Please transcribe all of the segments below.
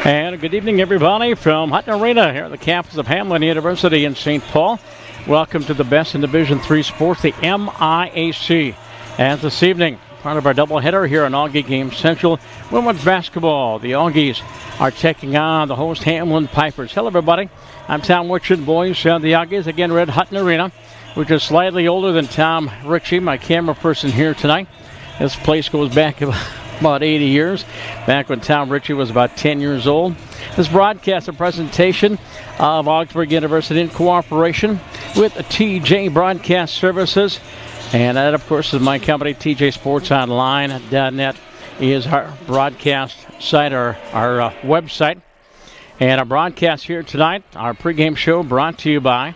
And good evening, everybody, from Hutton Arena here at the campus of Hamline University in St. Paul. Welcome to the best in Division III sports, the MIAC. And this evening, part of our doubleheader here on Auggie Game Central, women's basketball. The Auggies are taking on the host Hamline Pipers. Hello, everybody. I'm Tom Witchin, boys. The Auggies, again, we're at Hutton Arena, which is slightly older than Tom Ritchie, my camera person here tonight. This place goes back about 80 years, back when Tom Ritchie was about 10 years old. This broadcast a presentation of Augsburg University in cooperation with TJ Broadcast Services. And that, of course, is my company, TJ Sports Online.net is our broadcast site, our website. And our broadcast here tonight, our pregame show brought to you by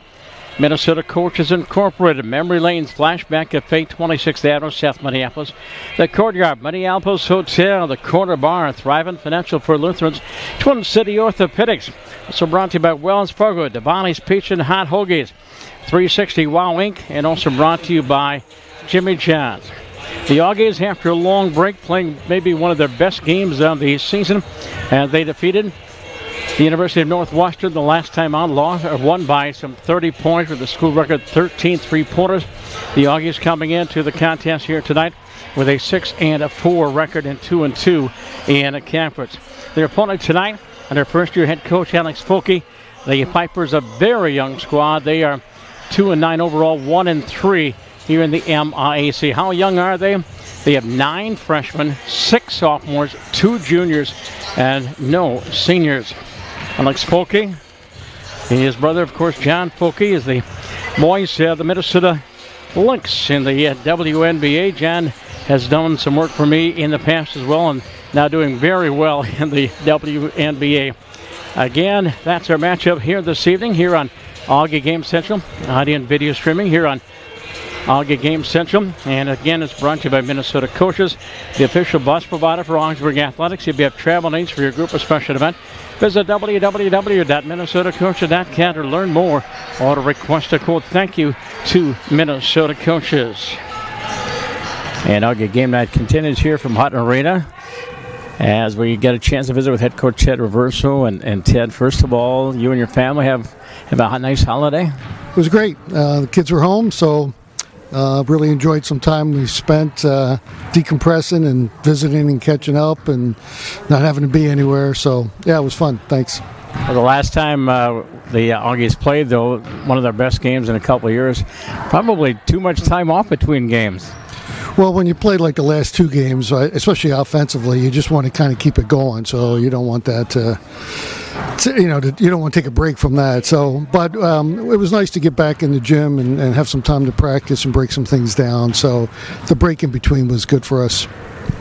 Minnesota Coaches Incorporated, Memory Lane's Flashback Cafe, 26th Avenue, South Minneapolis. The Courtyard, Minneapolis Hotel, the Corner Bar, Thriving Financial for Lutherans, Twin City Orthopedics. Also brought to you by Wells Fargo, Devani's Peach and Hot Hoagies, 360 Wow Inc., and also brought to you by Jimmy John's. The Auggies, after a long break, playing maybe one of their best games of the season, and they defeated the University of Northwestern the last time out, won by some 30 points with the school record 13 3-pointers. The Auggies coming into the contest here tonight with a 6-4 record and 2-2 in a conference. Their opponent tonight, under first-year head coach Alex Folke, the Pipers, a very young squad. They are 2-9 overall, 1-3 here in the MIAC. How young are they? They have 9 freshmen, 6 sophomores, 2 juniors, and no seniors. Alex Folke, his brother, of course, John Folke, is the boys, the Minnesota Lynx in the WNBA. John has done some work for me in the past as well, and now doing very well in the WNBA. Again, that's our matchup here this evening, here on Auggie Game Central, audio and video streaming here on Auggie Game Central. And again, it's brought to you by Minnesota Coaches, the official bus provider for Augsburg Athletics. If you have travel needs for your group or special event, visit www.minnesotacoaches.com to learn more or to request a quote. Thank you to Minnesota Coaches. And Auggie Game Night continues here from Hutton Arena as we get a chance to visit with head coach Ted Reverso. And Ted, first of all, you and your family have a nice holiday? It was great. The kids were home, so really enjoyed some time we spent decompressing and visiting and catching up and not having to be anywhere. So, yeah, it was fun. Thanks. Well, the last time the Auggies played, though, one of their best games in a couple of years, probably too much time off between games. Well, when you play like the last 2 games, especially offensively, you just want to kind of keep it going. So you don't want that you don't want to take a break from that. So, but it was nice to get back in the gym and have some time to practice and break some things down. So the break in between was good for us.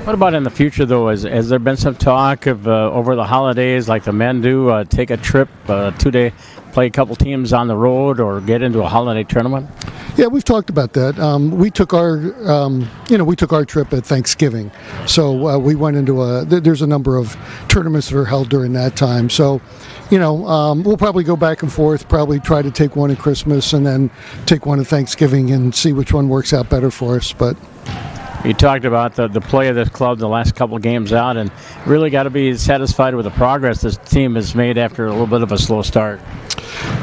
What about in the future, though? Has there been some talk of over the holidays, like the men do, take a trip, 2-day, play a couple teams on the road, or get into a holiday tournament? Yeah, we've talked about that. We took our trip at Thanksgiving, so we went into there's a number of tournaments that are held during that time. So, we'll probably go back and forth. Probably try to take one at Christmas and then take one at Thanksgiving and see which one works out better for us. But you talked about the play of this club the last couple of games out, and really got to be satisfied with the progress this team has made after a little bit of a slow start.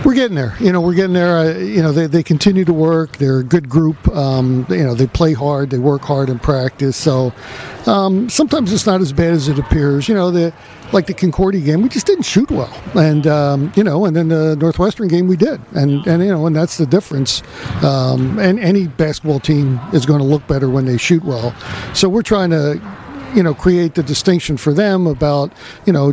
We're getting there. We're getting there. They continue to work. They're a good group. They play hard. They work hard in practice. So sometimes it's not as bad as it appears. Like the Concordia game, we just didn't shoot well, and and then the Northwestern game we did, and that's the difference. And any basketball team is going to look better when they shoot well. So we're trying to create the distinction for them about,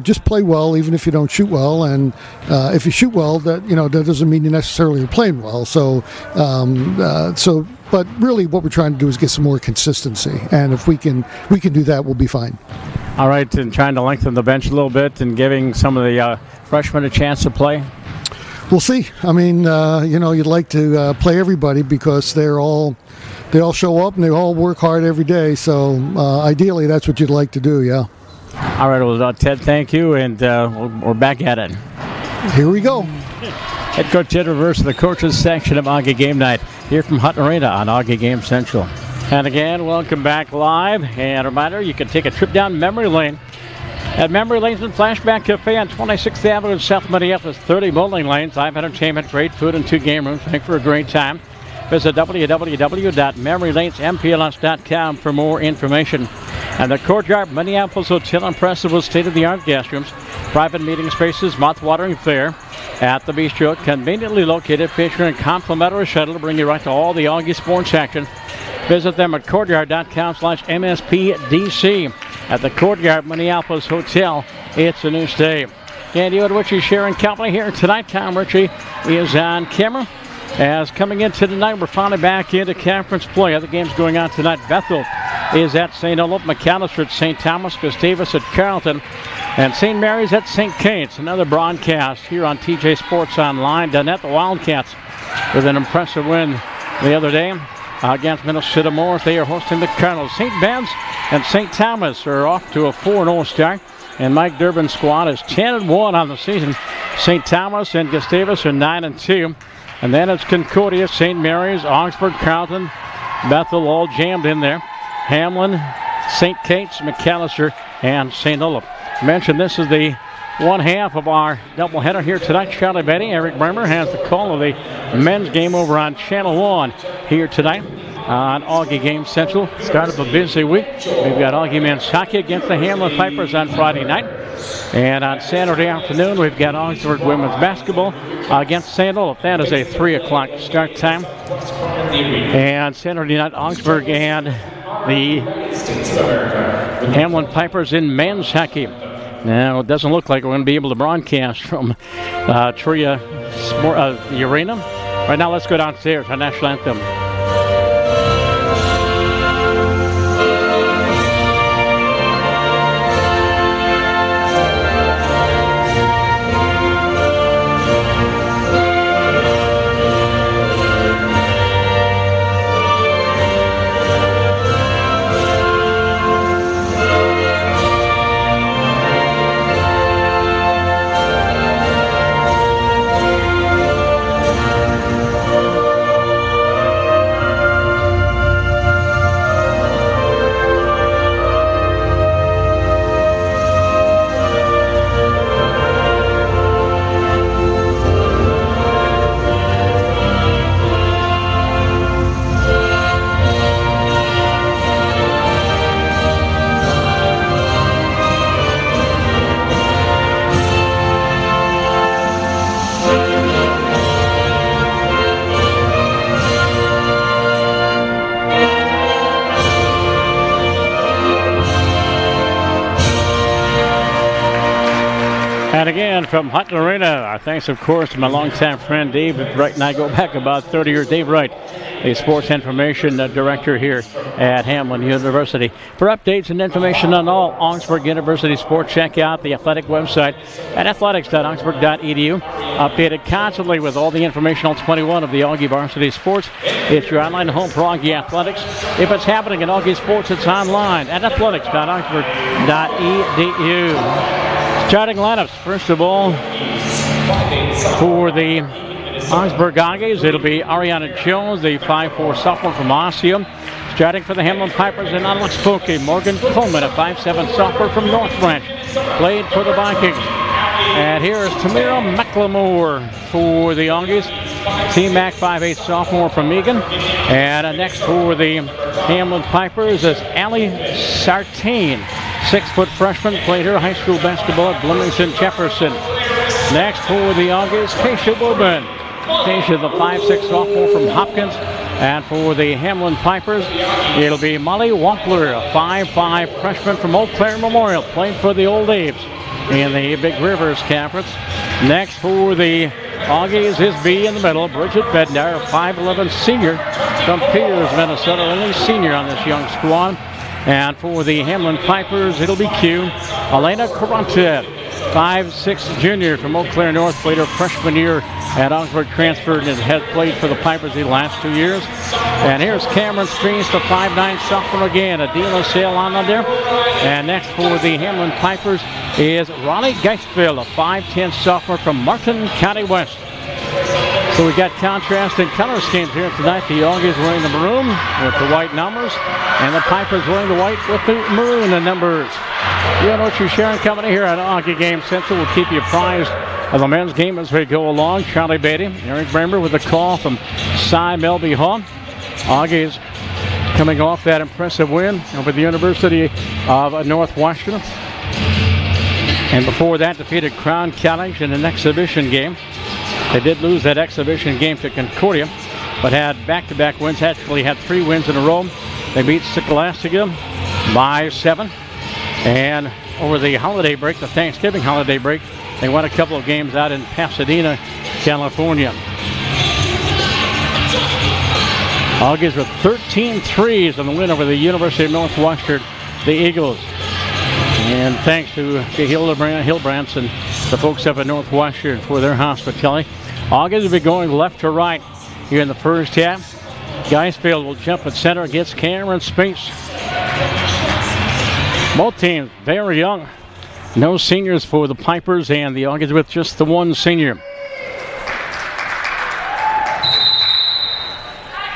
just play well even if you don't shoot well. And if you shoot well, that doesn't mean you necessarily are playing well. So, but really what we're trying to do is get some more consistency. And if we can do that, we'll be fine. All right, and trying to lengthen the bench a little bit and giving some of the freshmen a chance to play? We'll see. I mean, you'd like to play everybody because they all show up and they all work hard every day. So ideally, that's what you'd like to do, yeah. All right, well, Ted, thank you, and we're back at it. Here we go. Head coach Ted Reverso of the coaches section of Auggie Game Night here from Hutton Arena on Auggie Game Central. And again, welcome back live. And a reminder, you can take a trip down memory lane At Memory Lanes and Flashback Cafe on 26th Avenue in South Minneapolis, 30 bowling lanes, live entertainment, great food, and 2 game rooms. Make for a great time. Visit www.memorylanesmpls.com for more information. And the Courtyard Minneapolis Hotel and Preston with state-of-the-art guest rooms, private meeting spaces, mouth-watering fare at the bistro, conveniently located, featuring a complimentary shuttle to bring you right to all the Auggie sports action. Visit them at courtyard.com/MSPDC. At the Courtyard Minneapolis Hotel, it's a new stay. Andy Ritchie sharing company here tonight. Tom Ritchie is on camera. As coming into tonight, we're finally back into conference play. Other games going on tonight. Bethel is at St. Olaf, McAllister at St. Thomas, Gustavus at Carleton, and St. Mary's at St. Kate's. Another broadcast here on TJ Sports Online. Danette, the Wildcats, with an impressive win the other day against Minnesota Morris. They are hosting the Cardinals. St. Ben's and St. Thomas are off to a 4-0 start, and Mike Durbin's squad is 10-1 on the season. St. Thomas and Gustavus are 9-2. And then it's Concordia, St. Mary's, Augsburg, Carleton, Bethel, all jammed in there. Hamline, St. Kate's, McAllister, and St. Olaf. I mentioned this is the one half of our doubleheader here tonight. Charlie Betty, Eric Bremer has the call of the men's game over on Channel 1 here tonight on Auggie Game Central. Start of a busy week. We've got Auggie men's hockey against the Hamline Pipers on Friday night. And on Saturday afternoon, we've got Augsburg women's basketball against St. Olaf. That is a 3 o'clock start time. And Saturday night, Augsburg and the Hamline Pipers in men's hockey. Now, it doesn't look like we're going to be able to broadcast from Tria Arena. Right now, let's go downstairs. Our national anthem. And again, from Hutton Arena, our thanks, of course, to my longtime friend Dave Wright, and I go back about 30 years. Dave Wright, the sports information director here at Hamline University. For updates and information on all Augsburg University sports, check out the athletic website at athletics.augsburg.edu. Updated constantly with all the information on 21 of the Auggie varsity sports. It's your online home for Auggie athletics. If it's happening in Auggie sports, it's online at athletics.augsburg.edu. Starting lineups, first of all, for the Augsburg Auggies, it'll be Ariana Jones, the 5'4" sophomore from Osseo. Starting for the Hamline Pipers in Alex Spooky, Morgan Coleman, a 5'7" sophomore from North Branch, played for the Vikings. And here is Tamira McLemore for the Auggies. T-Mac, 5'8" sophomore from Egan. And next for the Hamline Pipers is Allie Sartain, 6-foot freshman, played her high school basketball at Bloomington Jefferson. Next for the Auggies, Keisha Bourbon. Keisha, the 5'6" sophomore from Hopkins. And for the Hamline Pipers, it'll be Molly Wampler, a 5'5" freshman from Eau Claire Memorial, played for the Old Aves in the Big Rivers Conference. Next for the Auggies is B in the middle, Bridget Bednar, a 5'11" senior from Peters, Minnesota, only senior on this young squad. And for the Hamline Pipers, it'll be Q, Elena Carranza, 5'6" junior from Eau Claire North, played her freshman year at Augsburg, transferred and had played for the Pipers the last 2 years. And here's Cameron Streets, the 5'9" sophomore again, Adela Sale on there. And next for the Hamline Pipers is Ronnie Geistville, a 5'10" sophomore from Martin County West. So we got contrast and color schemes here tonight. The Auggies wearing the maroon with the white numbers, and the Pipers wearing the white with the maroon numbers. You know what you're sharing company here at Auggie Game Central. We'll keep you apprised of the men's game as we go along. Charlie Beatty, Eric Bramer with a call from Cy Melby Hall. Auggies coming off that impressive win over the University of Northwestern. And before that, defeated Crown College in an exhibition game. They did lose that exhibition game to Concordia, but had back-to-back wins. Actually had 3 wins in a row. They beat Scholastica by 7. And over the holiday break, the Thanksgiving holiday break, they won a couple of games out in Pasadena, California. Auggies with 13 threes on the win over the University of Northwestern, the Eagles. And thanks to Hillbrands and the folks up at Northwestern for their hospitality. Auggies will be going left to right here in the first half. Geisfield will jump at center against Cameron Space. Both teams very young. No seniors for the Pipers, and the Auggies with just the one senior.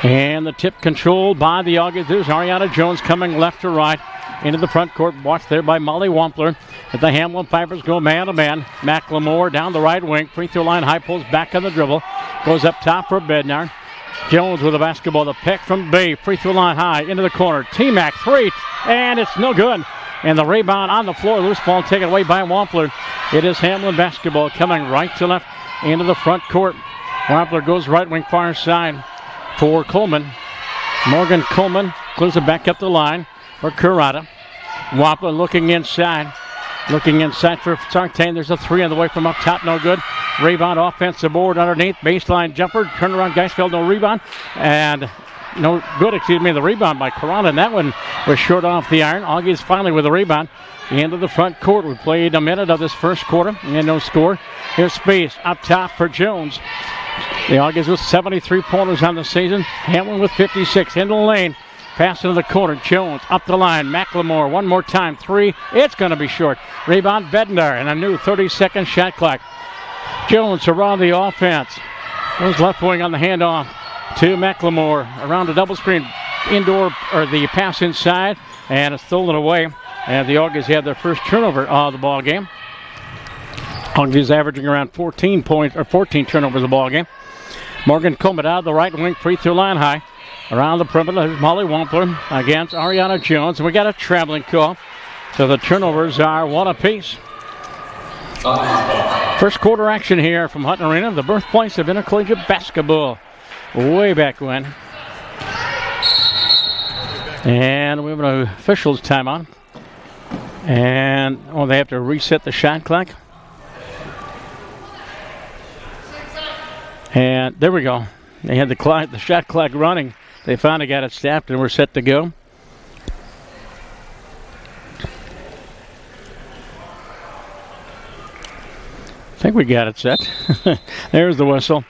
And the tip controlled by the Auggies. There's Ariana Jones coming left to right into the front court. Watched there by Molly Wampler. As the Hamline Pipers go man-to-man. Macklemore down the right wing. Free throw line, high pulls back on the dribble. Goes up top for Bednar. Jones with the basketball. The pick from B. Free throw line high into the corner. T-Mac 3. And it's no good. And the rebound on the floor. Loose ball taken away by Wampler. It is Hamline basketball coming right to left into the front court. Wampler goes right wing far side for Coleman. Morgan Coleman clears it back up the line for Currata. Wampler looking inside. Looking inside for Sartain. There's a 3 on the way from up top. No good. Rebound offensive board underneath. Baseline jumper. Turnaround Geisfeld. No rebound. And no good, the rebound by Corona, and that one was short off the iron. Auggies finally with a rebound into the front court. We played a minute of this first quarter and no score. Here's space up top for Jones. The Auggies with 73 pointers on the season. Hamline with 56 into the lane. Pass into the corner. Jones up the line. Macklemore one more time. 3. It's going to be short. Rebound Bednar and a new 30-second shot clock. Jones around the offense. Goes left wing on the handoff to Macklemore around the double screen indoor, or the pass inside, and it's stolen away. And the Auggies had their first turnover of the ball game. Auggies averaging around 14 turnovers a ball game. Morgan Coleman out of the right wing, free throw line high. Around the perimeter, there's Molly Wampler against Ariana Jones. And we got a traveling call. So the turnovers are 1 apiece. First quarter action here from Hutton Arena, the birthplace of intercollegiate basketball. Way back when. And we have an officials timeout. And they have to reset the shot clock. And there we go. They had the shot clock running. They finally got it stopped and we're set to go. I think we got it set. There's the whistle.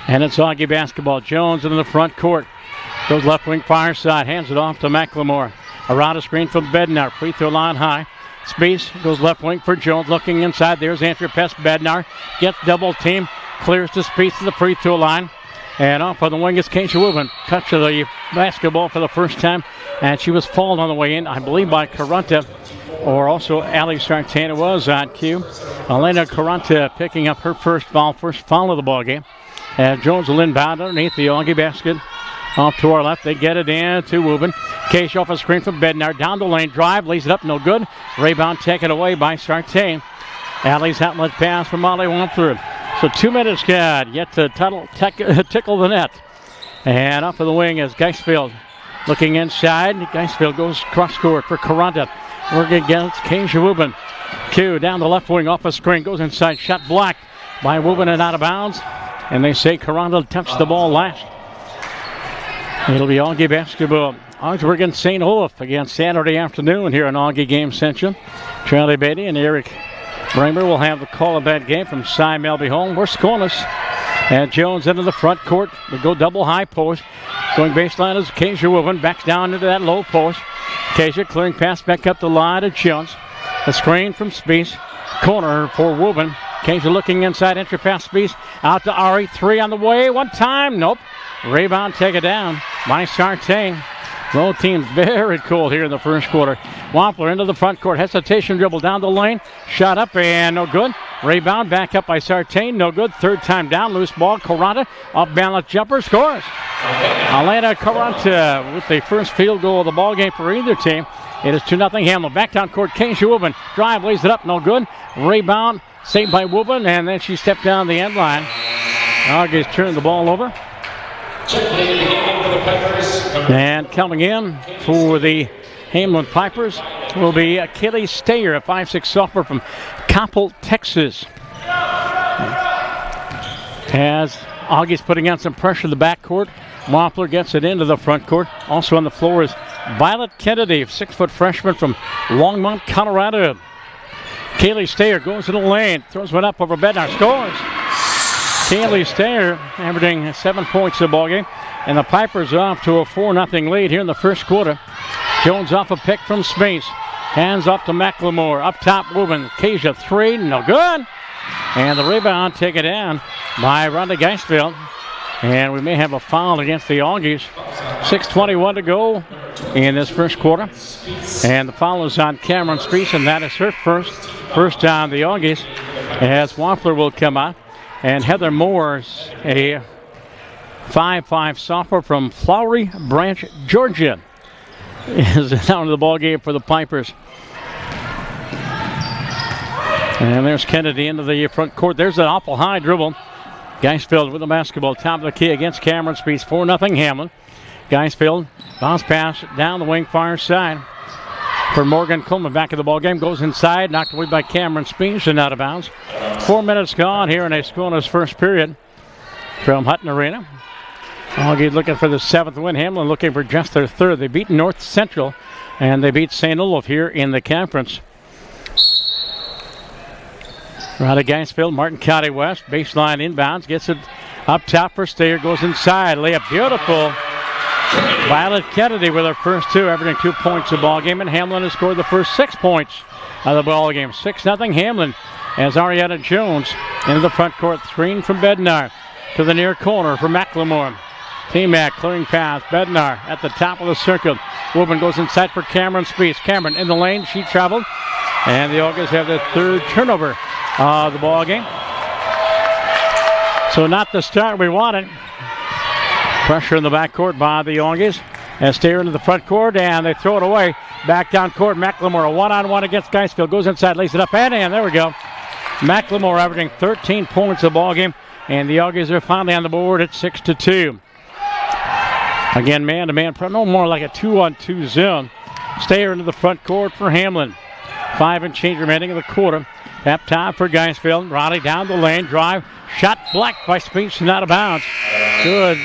And it's Auggie basketball. Jones into the front court. Goes left wing far side. Hands it off to Macklemore. Around a screen from Bednar. Free throw line high. Space goes left wing for Jones. Looking inside. There's Andrew Pest. Bednar gets double team. Clears to Space to the free throw line. And off on the wing is Keisha Woven. Touch to the basketball for the first time. And she was fouled on the way in, I believe, by Carunta. Or also Ali Sartain was on cue. Elena Carunta picking up her first foul of the ball game. And Jones will inbound underneath the Auggie basket. Off to our left, they get it in to Woven. Case off a screen from Bednar. Down the lane, drive, lays it up, no good. Rebound taken away by Sartain. Alley's outlet pass from Molly Wampler. So 2 minutes yet to tickle the net. And off of the wing is Geisfield. Looking inside, Geisfield goes cross court for Carunta. Working against Keisha Woven. Q down the left wing off a screen, goes inside, shot blocked by Woven and out of bounds. And they say Carunta touched the ball last. It'll be Auggie basketball. Augsburg and St. Olaf again Saturday afternoon here on Auggie Game Central. Charlie Beatty and Eric Bramer will have the call of that game from Cy Melby home. We're scoreless. And Jones into the front court. We go double high post. Going baseline is Keisha Woven. Backs down into that low post. Keisha clearing pass back up the line to Jones. A screen from Spees. Corner for Woven. Keisha looking inside. Entry pass Spees. Out to Ari. 3 on the way. One time. Nope. Rebound taken down by Sartain. Both teams very cold here in the first quarter. Wampler into the front court. Hesitation dribble down the lane. Shot up and no good. Rebound back up by Sartain. No good. Third time down. Loose ball. Caranta off balance jumper. Scores. Elena Caranta with the first field goal of the ball game for either team. It is 2-0 Hamline. Back down court. Keisha Woburn. Drive. Lays it up. No good. Rebound. Saved by Woburn. And then she stepped down the end line. Auggies turned the ball over. And coming in for the Hamline Pipers will be Kaylee Stayer, a 5'6" sophomore from Coppell, Texas. As Augie's putting on some pressure in the backcourt, Wampler gets it into the front court. Also on the floor is Violet Kennedy, 6-foot freshman from Longmont, Colorado. Kaylee Stayer goes to the lane, throws one up over Bednar, scores. Kaylee Stayer averaging 7 points in the ballgame. And the Pipers off to a 4-0 lead here in the first quarter. Jones off a pick from Space. Hands off to McLemore. Up top, Woburn. Keisha, three, no good. And the rebound taken down by Rhonda Geisfeld. And we may have a foul against the Auggies. 6:21 to go in this first quarter. And the foul is on Cameron Space, and that is her first on the Auggies. As Wampler will come out. And Heather Moore's a 5'5" sophomore from Flowery Branch, Georgia, is down to the ball game for the Pipers. And there's Kennedy into the front court. There's an awful high dribble. Geisfeld with the basketball, top of the key against Cameron Space. 4-0 Hamline. Geisfeld bounce pass down the wing far side for Morgan Coleman. Back of the ball game, goes inside, knocked away by Cameron Space and out of bounds. 4 minutes gone here in a scoreless first period from Hutton Arena. Auggie looking for the 7th win. Hamline looking for just their 3rd. They beat North Central, and they beat St. Olaf here in the conference. Rhonda Geisfeld, Martin County West, baseline inbounds, gets it up top for Stayer, goes inside, layup beautiful. Violet Kennedy with her first 2, averaging 2 points a ball game, and Hamline has scored the first 6 points of the ball game. 6-0 Hamline as Arietta Jones into the front court, screen from Bednar to the near corner for McLemore. T-Mac clearing pass. Bednar at the top of the circle. Woburn goes inside for Cameron Space. Cameron in the lane. She traveled. And the Auggies have the 3rd turnover of the ball game. So not the start we wanted. Pressure in the backcourt by the Auggies. As Stayer into the front court, and they throw it away. Back down court. McLemore, a one-on-one against Geisfeld. Goes inside, lays it up, and there we go. McLemore averaging 13 points a ball game. And the Auggies are finally on the board at 6-2. Again, man-to-man, no more like a 2-on-2 zone. Stayer into the front court for Hamline. 5 and change remaining in the quarter. Tap time for Geisfeld. Riley down the lane, drive, shot blocked by Space and out of bounds. Good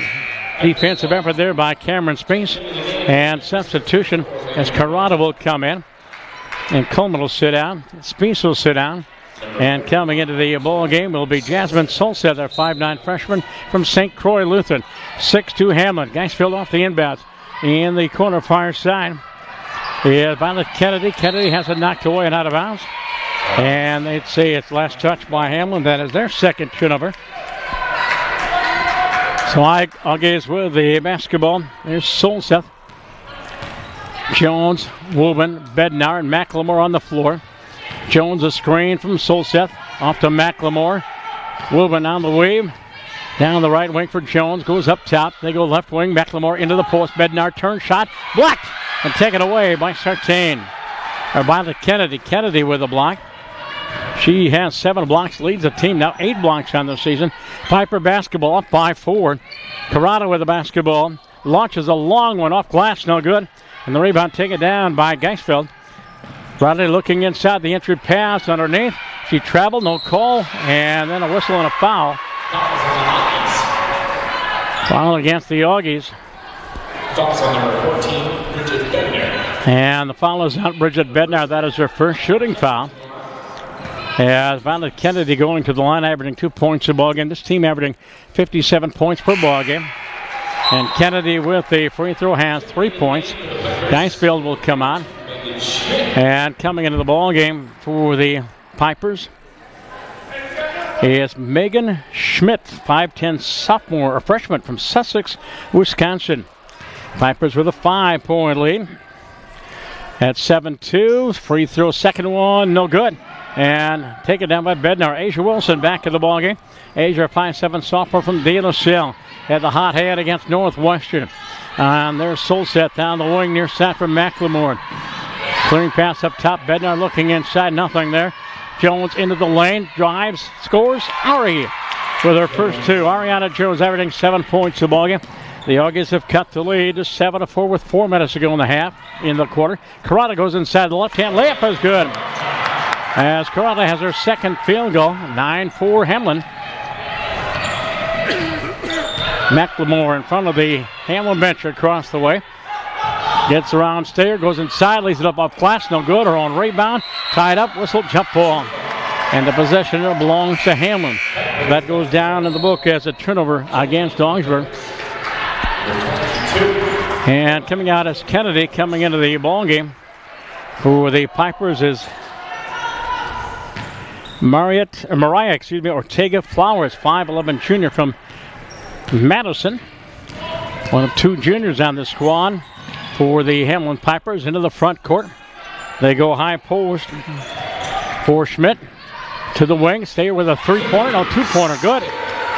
defensive effort there by Cameron Space. And substitution as Carrata will come in. And Coleman will sit down. Space will sit down. And coming into the ball game will be Jasmine Solstead, their 5'9" freshman from St. Croix Lutheran. 6-2 Hamline. Geisfeld off the inbounds. In the corner far side is Violet Kennedy. Kennedy has it knocked away and out of bounds. And they'd say it's last touch by Hamline. That is their 2nd turnover. So Auggies with the basketball. There's Solstead, Jones, Woburn, Bednar, and McLemore on the floor. Jones a screen from Solstead. Off to McLemore. Woburn on the wave. Down the right wing for Jones. Goes up top. They go left wing. McLemore into the post. Bednar turn shot. Blocked. And taken away by Sartain. Or by the Kennedy. Kennedy with a block. She has 7 blocks. Leads the team now 8 blocks on the season. Piper basketball up by 4. Carrata with the basketball. Launches a long one off glass. No good. And the rebound taken down by Geisfeld. Bradley looking inside the entry pass underneath. She traveled, no call, and then a whistle and a foul. Foul against the Auggies. Foul on number 14, Bridget Bednar. And the foul is on Bridget Bednar. That is her first shooting foul. As Violet Kennedy going to the line, averaging 2 points a ball game. This team averaging 57 points per ball game. And Kennedy with the free throw has 3 points. Geisfeld will come on. And coming into the ball game for the Pipers is Megan Schmidt, 5'10" sophomore or freshman from Sussex, Wisconsin. Pipers with a 5-point lead. At 7-2, free throw, second one, no good. And taken down by Bednar. Asia Wilson back in the ballgame. Asia, 5'7" sophomore from De La Salle. Had the hot hand against Northwestern. And there's Solset down the wing near side from McLemore. Clearing pass up top. Bednar looking inside, nothing there. Jones into the lane, drives, scores. Ari with her first two. Ariana Jones averaging 7 points a ballgame. The Auggies have cut the lead to 7-4 with 4 minutes to go in the half, in the quarter. Carrata goes inside the left-hand layup is good. As Carrata has her second field goal, 9-4 Hamline. McLemore in front of the Hamline bench across the way. Gets around Stayer, goes inside, leaves it up off glass, no good. Her own rebound, tied up, whistle, jump ball. And the possession belongs to Hamline. That goes down in the book as a turnover against Augsburg. And coming out is Kennedy coming into the ball game for the Pipers is Mariah Ortega Flowers, 5'11" junior from Madison. One of two juniors on the squad for the Hamline Pipers into the front court. They go high post for Schmidt to the wing. Stayer with a three-pointer, no, two-pointer, good.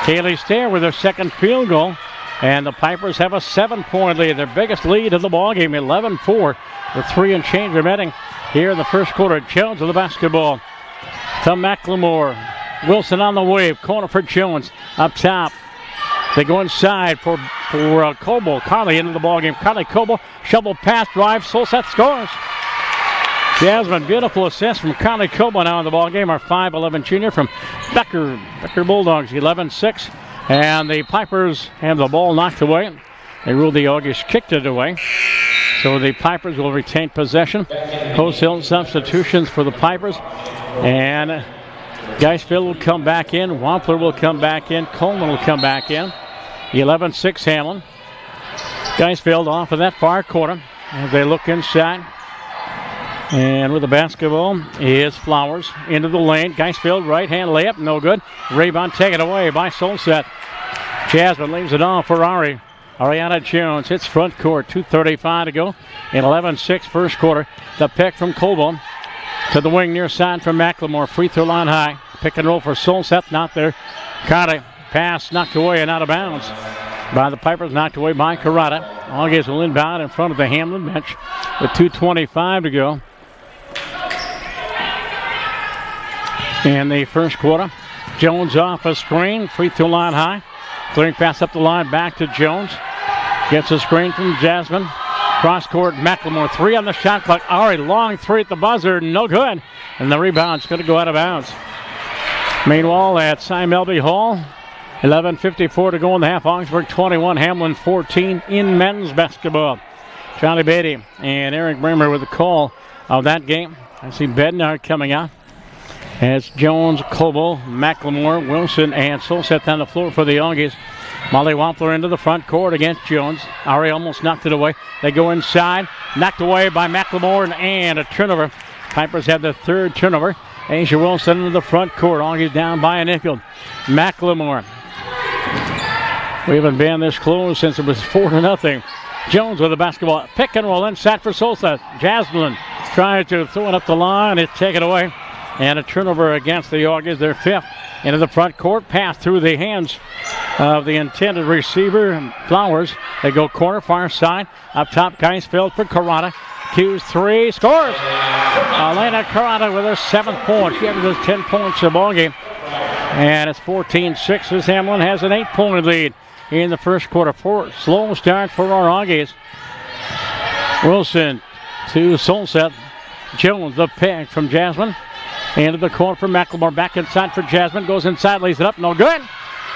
Kaylee Stayer with her second field goal. And the Pipers have a 7-point lead, their biggest lead of the ballgame, 11-4, with 3 and change remaining here in the first quarter. Jones with the basketball to McLemore. Wilson on the wave, corner for Jones. Up top, they go inside for Coble. Carly into the ballgame. Carly Coble, shovel pass, drive, Solset scores. Jasmine, beautiful assist from Carly Coble now in the ballgame. Our 5'11" junior from Becker Bulldogs, 11-6. And the Pipers have the ball knocked away. They ruled the Auggies kicked it away. So the Pipers will retain possession. Post-Hill substitutions for the Pipers. And Geisfield will come back in. Wampler will come back in. Coleman will come back in. 11-6 Hamline. Geisfield off of that far corner as they look inside. And with the basketball is Flowers into the lane. Geisfield, right-hand layup, no good. Rebound taken away by Solset. Jasmine leaves it off for Ari. Ariana Jones hits front court, 2:35 to go in 11-6 first quarter. The pick from Colborne to the wing near side from McLemore. Free throw line high. Pick and roll for Solset, not there. Carter, pass knocked away and out of bounds by the Pipers, knocked away by Carrata. Auggies will inbound in front of the Hamline bench with 2:25 to go in the first quarter. Jones off a screen, free throw line high. Clearing pass up the line, back to Jones. Gets a screen from Jasmine. Cross court, McLemore, 3 on the shot clock. Ari, long 3 at the buzzer, no good. And the rebound's going to go out of bounds. Meanwhile, at Cy Melby Hall, 11:54 to go in the half. Augsburg 21, Hamline 14 in men's basketball. Johnny Beatty and Eric Bremer with the call of that game. I see Bednar coming out. As Jones, Coble, McLemore, Wilson, and Solset on the floor for the Auggies. Molly Wampler into the front court against Jones. Ari almost knocked it away. They go inside. Knocked away by McLemore and a turnover. Pipers have the third turnover. Asia Wilson into the front court. Auggies down by a nickel. McLemore. We haven't been this close since it was 4-0. Jones with the basketball. Pick and roll inside for Solset. Jasmine trying to throw it up the line. It's taken away. And a turnover against the Auggies, their 5th. Into the front court, pass through the hands of the intended receiver, Flowers. They go corner, far side. Up top, Geisfield for Carrata. Q's 3, scores! Elena Carrata with her 7th point. She averages 10 points a ball game. And it's 14-6 as Hamline has an 8-point lead in the first quarter. Slow start for our Auggies. Wilson to Solset. Jones, the pick from Jasmine. Into the corner for McLemore. Back inside for Jasmine. Goes inside, lays it up. No good.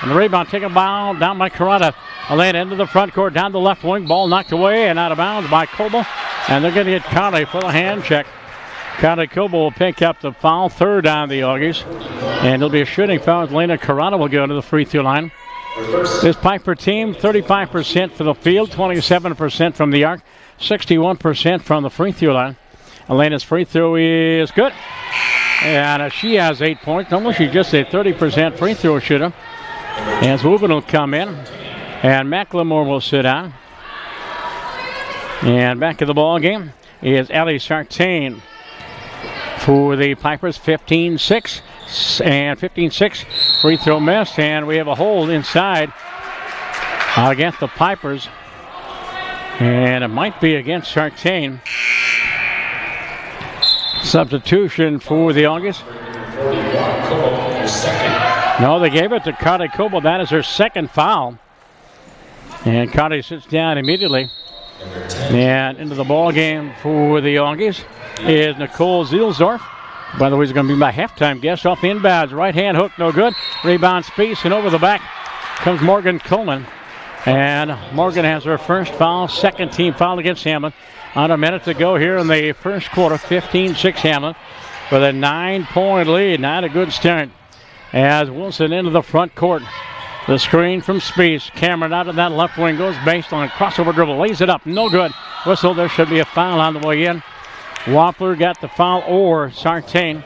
And the rebound taken down by Carrata. Elena into the front court. Down the left wing. Ball knocked away and out of bounds by Coble. And they're going to get Carly for the hand check. Carly Coble will pick up the foul. 3rd on the Auggies. And it'll be a shooting foul. Elena Carrata will go to the free throw line. This Piper team, 35% for the field. 27% from the arc. 61% from the free throw line. Elena's free throw is good. And she has 8 points. Normally she's just a 30% free throw shooter. As Rubin will come in. And McLemore will sit down. And back in the ball game is Ellie Sartain for the Pipers. 15-6 and 15-6 free throw miss, and we have a hold inside against the Pipers, and it might be against Sartain. Substitution for the Auggies. No, they gave it to Cardi Coble. That is her second foul. And Cardi sits down immediately. And into the ball game for the Auggies is Nicole Zielsdorf. By the way, he's going to be my halftime guest off the inbounds. Right hand hook, no good. Rebound Speece, and over the back comes Morgan Coleman. And Morgan has her first foul, second team foul against Hamline. On a minute to go here in the first quarter, 15-6 Hamline with a 9-point lead. Not a good start as Wilson into the front court. The screen from Speece. Cameron out of that left wing, goes baseline, crossover dribble, lays it up, no good. Whistle, there should be a foul on the way in. Wampler got the foul, or Sartain.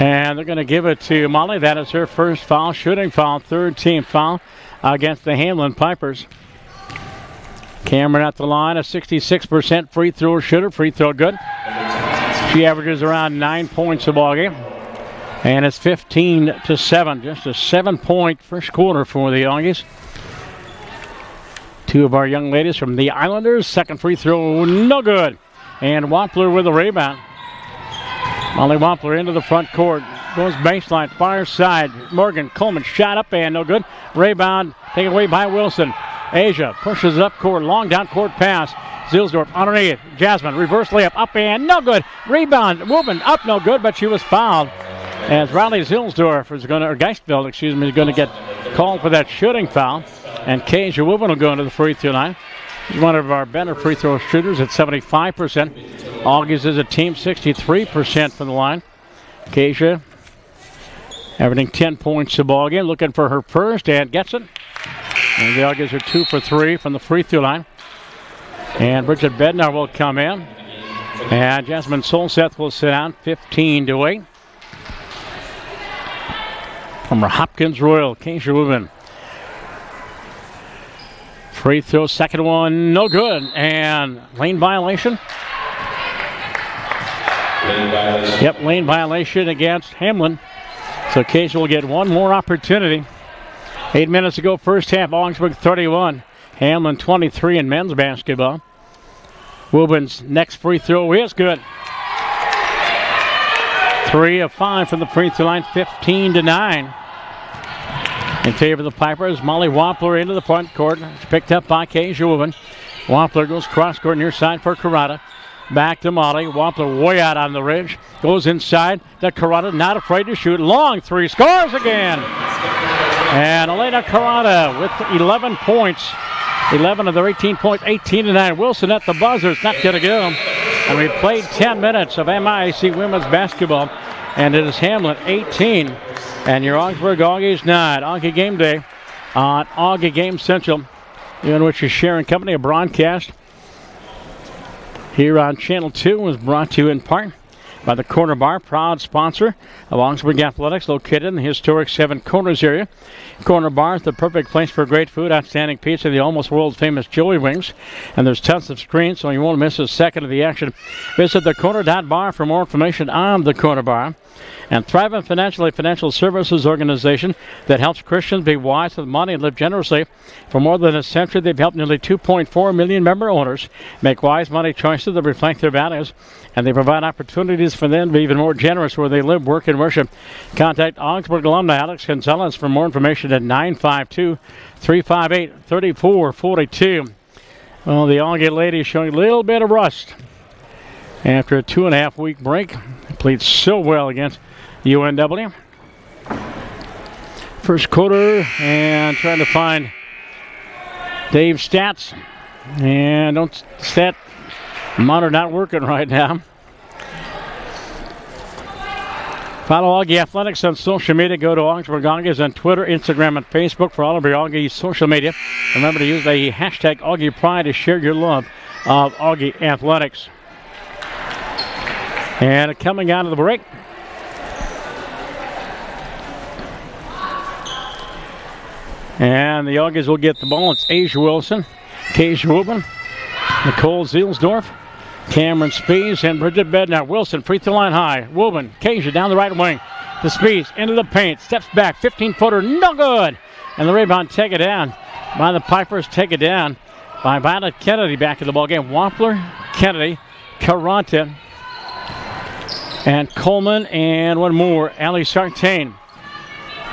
And they're going to give it to Molly. That is her first foul, shooting foul, third team foul against the Hamline Pipers. Cameron at the line, a 66% free throw shooter, free throw good. She averages around 9 points a ball game. And it's 15-7, just a 7-point first quarter for the Auggies. Two of our young ladies from the Islanders. Second free throw, no good. And Wampler with a rebound. Molly Wampler into the front court. Goes baseline, far side. Morgan Coleman shot up and no good. Rebound taken away by Wilson. Asia pushes up court, long down court pass. Zielsdorf underneath. Jasmine reverse layup up and no good. Rebound, moving up, no good, but she was fouled. As Riley Zielsdorf is going to, or Geistveld, excuse me, is going to get called for that shooting foul. And Kasia Wubben will go into the free throw line. He's one of our better free throw shooters at 75%. Auggies is a team 63% from the line. Kasia averaging 10 points a ball game, looking for her first and gets it. And the Auggies are 2 for 3 from the free throw line. And Bridget Bednar will come in. And Jasmine Solseth will sit down, 15-8. From Hopkins Royal, Kasia Wubben. Free throw, second one, no good. And lane violation. Yep, lane violation against Hamline. So Kasia will get one more opportunity. 8 minutes to go, first half. Augsburg 31, Hamline 23 in men's basketball. Wubben's next free throw is good. 3 of 5 from the free throw line, 15-9. In favor of the Pipers, Molly Wampler into the front court. It's picked up by Kasia Wubben. Wampler goes cross court near side for Carrata. Back to Molly. Wampler way out on the ridge. Goes inside to Carrata, not afraid to shoot. Long three, scores again. And Elena Carrata with 11 points. 11 of their 18 points, 18-9. Wilson at the buzzer. It's not going to go. And we played 10 minutes of MIAC women's basketball. And it is Hamline 18. And your Augsburg Auggies 9. Auggie Game Day on Auggie Game Central, in which is sharing company. A broadcast here on Channel 2 was brought to you in part by the Corner Bar, proud sponsor of Augsburg Athletics, located in the historic Seven Corners area. Corner Bar is the perfect place for great food, outstanding pizza, the almost world-famous Joey Wings. And there's tons of screens, so you won't miss a second of the action. Visit thecorner.bar for more information on the Corner Bar. And Thrivent Financially, financial services organization that helps Christians be wise with money and live generously. For more than a century, they've helped nearly 2.4 million member owners make wise money choices that reflect their values. And they provide opportunities for them to be even more generous where they live, work, and worship. Contact Augsburg alumni Alex Gonzalez for more information at 952-358-3442. Well, the Auggie ladies showing a little bit of rust after a 2.5-week break. They played so well against UNW. First quarter, and trying to find Dave's stats. And stat monitor not working right now. Follow Auggie Athletics on social media. Go to Augsburg Auggies on Twitter, Instagram, and Facebook for all of your Auggie social media. Remember to use the hashtag Auggie Pride to share your love of Auggie Athletics. And coming out of the break, and the Auggies will get the ball. It's Asia Wilson Kay Schwuben, Nicole Zielsdorf, Cameron Spies, and Bridget Bednar. Wilson, free throw line high. Woburn, Kasia down the right wing to Spies, into the paint, steps back, 15-footer, no good. And the rebound taken down by the Pipers, taken down by Violet Kennedy back in the ball game. Wampler, Kennedy, Caranta, and Coleman, and one more, Allie Sartain.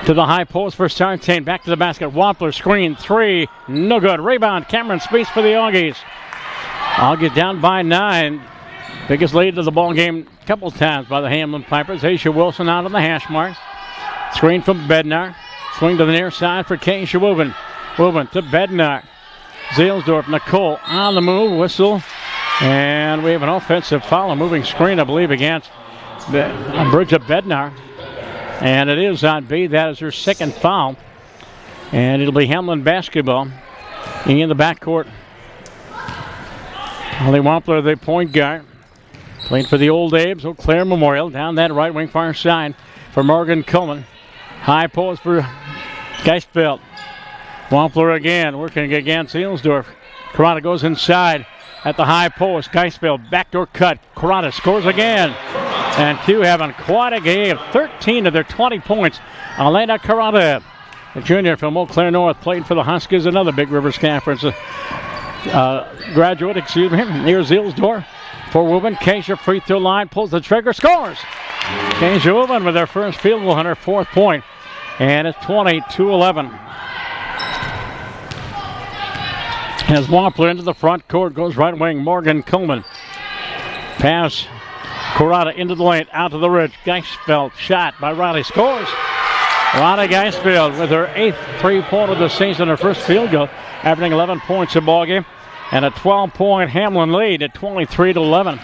To the high post for Sartain, back to the basket. Wampler, screen, three, no good. Rebound, Cameron Spies for the Auggies. Auggies down by 9. Biggest lead of the ball game a couple times by the Hamline Pipers. Aisha Wilson out on the hash mark. Screen from Bednar. Swing to the near side for Kasia Woburn. Woburn to Bednar. Zielsdorf, Nicole on the move. Whistle. And we have an offensive foul. A moving screen, I believe, against Bridget Bednar. And it is on B. That is her second foul. And it'll be Hamline basketball in the backcourt. Holly Wampler, the point guard. Playing for the Old Abe's, Eau Claire Memorial. Down that right wing far side for Morgan Coleman. High post for Geistfeld. Wampler again, working against Zielsdorf. Carata goes inside at the high post. Geistfeld, backdoor cut. Carata scores again. And Q having quite a game. 13 of their 20 points. Elena Carata, the junior from Eau Claire North, played for the Huskies, another Big Rivers Conference graduate, excuse me. Here's Zielsdorf for Woburn. Kasia free throw line, pulls the trigger, scores. Kasia Woburn with their first field goal on her 4th point. And it's 20-11. As Wampler into the front court, goes right wing, Morgan Coleman. Pass, Carata into the lane, out to the ridge. Geistfeld, shot by Riley, scores. Riley Geistfeld with her 8th three-pointer of the season, her first field goal, averaging 11 points in ball game. And a 12-point Hamline lead at 23-11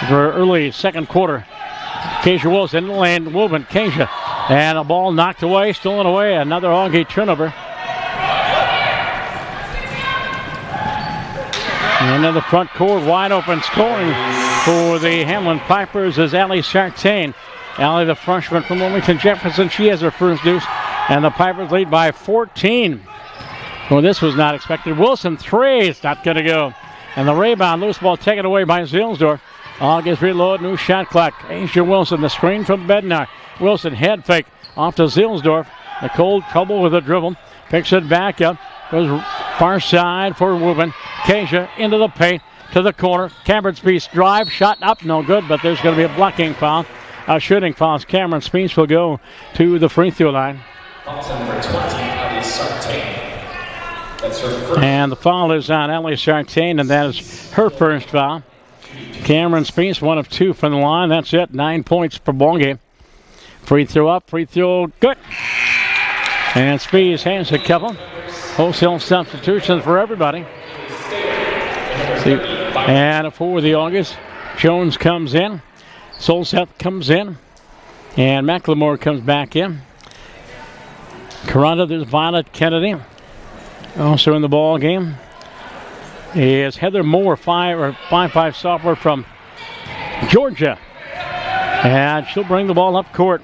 for early second quarter. Kasia Wilson in the lane, Woburn, Kasia. And a ball knocked away, stolen away, another Auggie turnover. And in the front court, wide open scoring for the Hamline Pipers is Allie Sartain. Allie, the freshman from Wilmington Jefferson, she has her first deuce. And the Pipers lead by 14. Well, this was not expected. Wilson, three. It's not going to go. And the rebound, loose ball taken away by Zielsdorf. Auggies reload, new shot clock. Asia Wilson, the screen from Bednar. Wilson, head fake off to Zielsdorf. Nicole, trouble with the dribble. Picks it back up. Goes far side for Woburn. Kasia into the paint to the corner. Cameron Spies drive, shot up, no good, but there's going to be a blocking foul. A shooting foul. Cameron Spies will go to the free throw line. Number 20, Allie Sartain. And the foul is on Allie Sartain, and that is her first foul. Cameron Spies, 1 of 2 from the line. That's it. 9 points per ball game. Free throw up, free throw good. And Spies has a couple. Wholesale substitutions for everybody. And for the August, Jones comes in. Solseth comes in. And McLemore comes back in. Caranta, there's Violet Kennedy. Also in the ball game is Heather Moore, 5'5" sophomore from Georgia. And she'll bring the ball up court.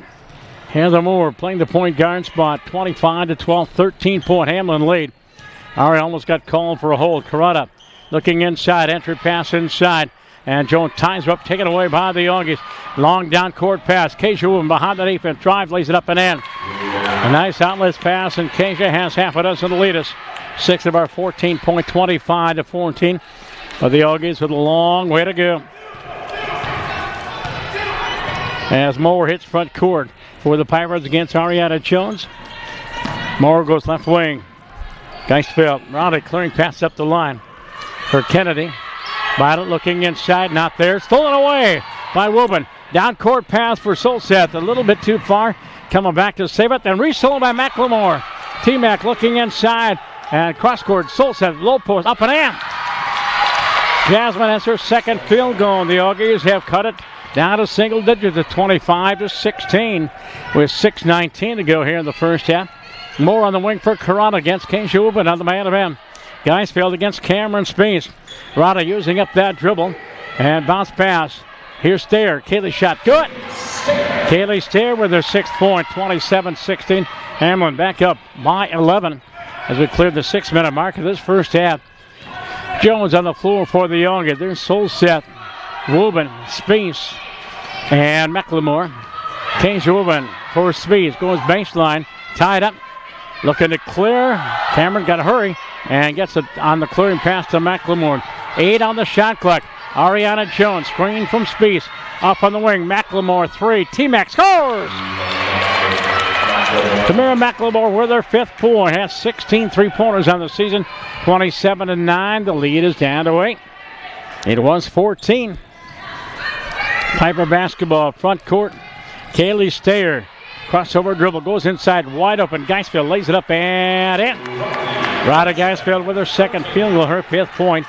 Heather Moore playing the point guard spot, 25-12, 13-point Hamline lead. All right, almost got called for a hold. Carata looking inside, entry pass inside. And Jones ties her up, taken away by the Auggies. Long down court pass. Kasia Woburn behind the defense, drive, lays it up and in. A nice outlet pass, and Kasia has half a dozen to lead us. 6 of our 14 point, 25-14. But the Auggies with a long way to go. As Moore hits front court for the Pirates against Ariana Jones. Moore goes left wing. Geistfeld, Roddick clearing pass up the line for Kennedy. Violet looking inside, not there. Stolen away by Woburn. Down court pass for Solseth, a little bit too far. Coming back to save it, then restolen by McLemore. T-Mac looking inside, and cross court, Solseth, low post, up and in. Jasmine has her second field goal, and the Auggies have cut it down to single digits at 25-16 with 6:19 to go here in the first half. Moore on the wing for Carata against Kasia Woburn on the man of him. Geistfeld against Cameron Spies. Carata using up that dribble, and bounce pass. Here's Stair. Kaylee shot. Good. Kaylee Stair with her 6th point, 27-16. Hamline back up by 11 as we cleared the 6-minute mark of this first half. Jones on the floor for the Auggies. There's Solseth, Rubin, Spies, and McLemore. Cage Rubin for Spies. Goes baseline. Tied up. Looking to clear. Cameron got to hurry and gets it on the clearing pass to McLemore. 8 on the shot clock. Ariana Jones, screen from Spies. Up on the wing. McLemore, 3. T-Mac scores! Tamara McLemore with her 5th point. Has 16 3-pointers on the season. 27-9. The lead is down to 8. It was 14. Piper basketball, front court. Kaylee Stayer. Crossover dribble, goes inside, wide open. Geisfeld lays it up and in. Rada Geisfeld with her 2nd field goal, her 5th point.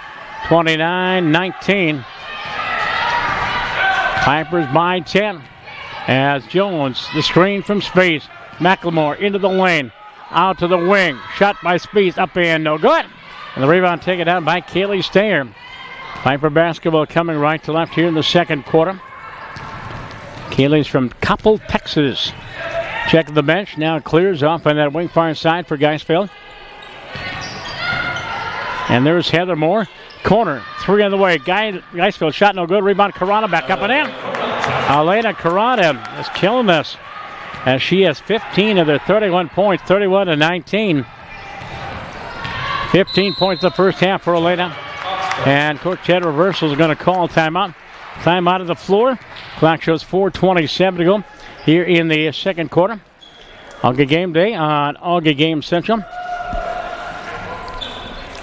29-19. Pipers by 10. As Jones, the screen from Spies. McLemore into the lane. Out to the wing. Shot by Spies, up and no good. And the rebound taken down by Kaylee Stayer. Piper basketball coming right to left here in the 2nd quarter. Kaylee's from Coppell, Texas. Check the bench. Now it clears off on that wing far side for Geisfeld. And there's Heather Moore. Corner. 3 on the way. Geisfeld shot no good. Rebound Karana back up and in. Elena Karana is killing this as she has 15 of their 31 points. 31-19. 15 points the first half for Elena. And Coach Chad Reversal is going to call a timeout. Timeout of the floor. Clock shows 4:27 to go here in the 2nd quarter. Auggie Game Day on Auggie Game Central.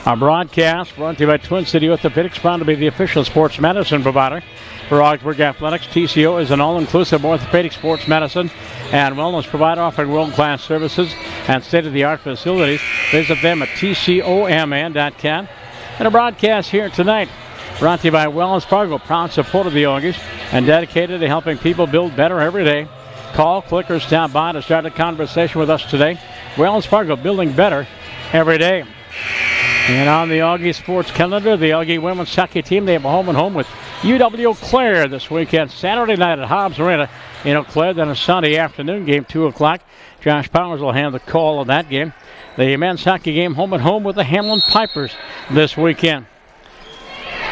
Our broadcast brought to you by Twin City Orthopedics, proud to be the official sports medicine provider for Augsburg Athletics. TCO is an all-inclusive orthopedic sports medicine and wellness provider offering world-class services and state-of-the-art facilities. Visit them at tcomn.com. And a broadcast here tonight brought to you by Wells Fargo, proud supporter of the Auggies and dedicated to helping people build better every day. Call, click, or stop by to start a conversation with us today. Wells Fargo, building better every day. And on the Auggie sports calendar, the Auggie women's hockey team, they have a home-and-home with UW Eau Claire this weekend. Saturday night at Hobbs Arena in Eau Claire, then a Sunday afternoon game, 2 o'clock. Josh Powers will have the call of that game. The men's hockey game home-and-home with the Hamline Pipers this weekend.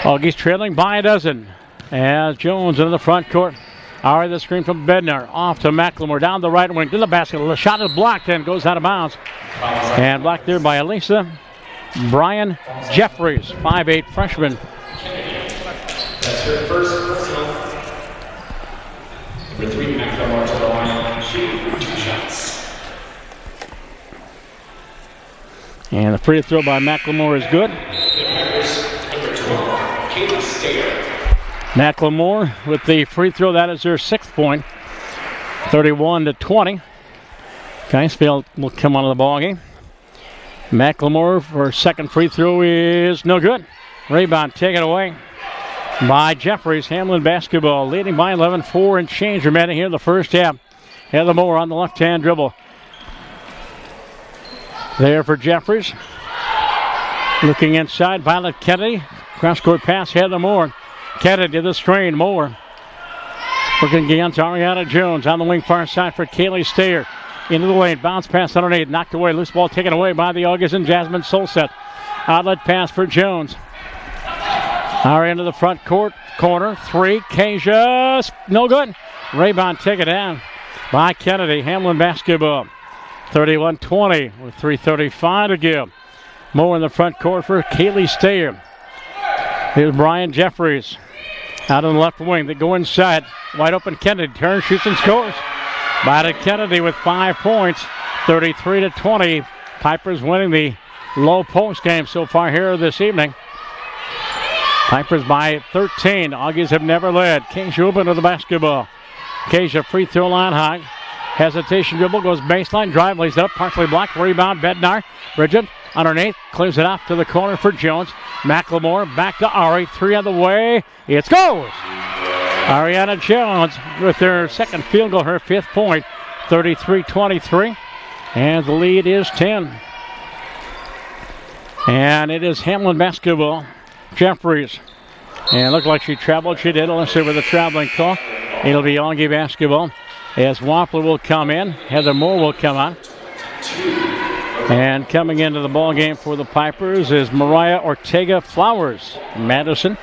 Auggies trailing by a dozen as Jones into the front court. All right, the screen from Bednar. Off to McLemore. Down the right wing to the basket. The shot is blocked and goes out of bounds. And blocked there by Elisa Brian Jeffries, 5'8" freshman. That's her first personal. Number 3, McLemore to the line. Shooting 2 shots. And the free throw by McLemore is good. McLemore with the free throw. That is her 6th point. 31-20. Geisfeld will come on to the ball game. McLemore for her 2nd free throw is no good. Rebound taken away by Jeffries. Hamline basketball leading by 11. 4 and change remaining here in the first half. Heather Moore on the left-hand dribble. There for Jeffries. Looking inside, Violet Kennedy. Cross-court pass, Heather Moore. Kennedy to the screen, Moore. Looking against Ariana Jones on the wing far side for Kaylee Stayer. Into the lane, bounce pass underneath, knocked away, loose ball taken away by the Auggies and Jasmine Solset. Outlet pass for Jones. Ari into the front court, corner, 3, Kasia, no good. Rebound taken down by Kennedy. Hamline basketball. 31-20 with 3:35 to go. Moore in the front court for Kaylee Stayer. Here's Brian Jeffries. Out on the left wing, they go inside. Wide open Kennedy, turns, shoots, and scores. By Kennedy with 5 points, 33-20. Pipers winning the low post game so far here this evening. Pipers by 13. Auggies have never led. Kasia Rubin to the basketball. Kasia free throw line high. Hesitation dribble, goes baseline, drive, lays it up, partially blocked, rebound, Bednar. Bridget underneath, clears it off to the corner for Jones. McLemore back to Ari, 3 on the way. It goes! Ariana Jones with her 2nd field goal, her 5th point, 33-23. And the lead is 10. And it is Hamline basketball. Jeffries. And it looked like she traveled. She did. Let's see with a traveling call. It'll be Auggie basketball. As Wampler will come in. Heather Moore will come on. And coming into the ball game for the Pipers is Mariah Ortega Flowers, Madison.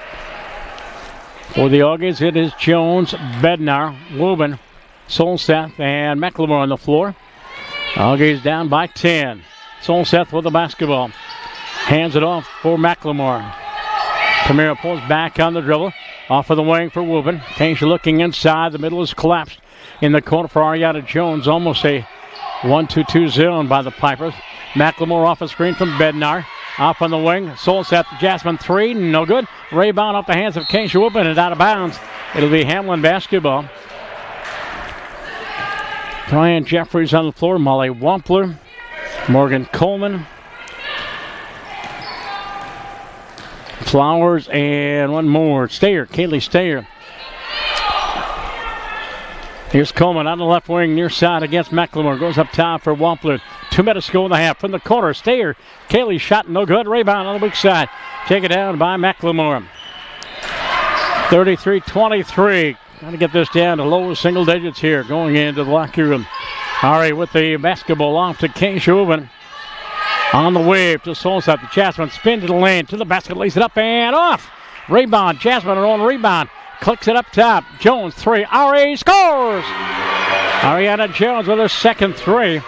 For the Auggies, it is Jones, Bednar, Wubin, Solseth, and McLemore on the floor. Auggies down by 10. Solseth with the basketball. Hands it off for McLemore. Tamira pulls back on the dribble. Off of the wing for Wubin. Kansha looking inside. The middle is collapsed in the corner for Ariana Jones. Almost a 1-2-2 zone by the Pipers. McLemore off a screen from Bednar. Off on the wing. Solseth, Jasmine 3. No good. Rebound off the hands of Kansha Wubin and out of bounds. It'll be Hamline basketball. Brian Jeffries on the floor. Molly Wampler. Morgan Coleman. Flowers and one more. Stayer, Kaylee Stayer. Here's Coleman on the left wing, near side against McLemore. Goes up top for Wampler. 2 minutes to go in the half. From the corner, Stayer. Kaylee shot no good. Rebound on the weak side. Taken down by McLemore. 33-23. Trying to get this down to low single digits here. Going into the locker room. Ari with the basketball off to Kansha Wubin. On the wave to Solseth. The Jasmine spin to the lane. To the basket. Lays it up and off. Rebound. Jasmine her own rebound. Clicks it up top. Jones 3. Ari scores. Ariana Jones with her second 3.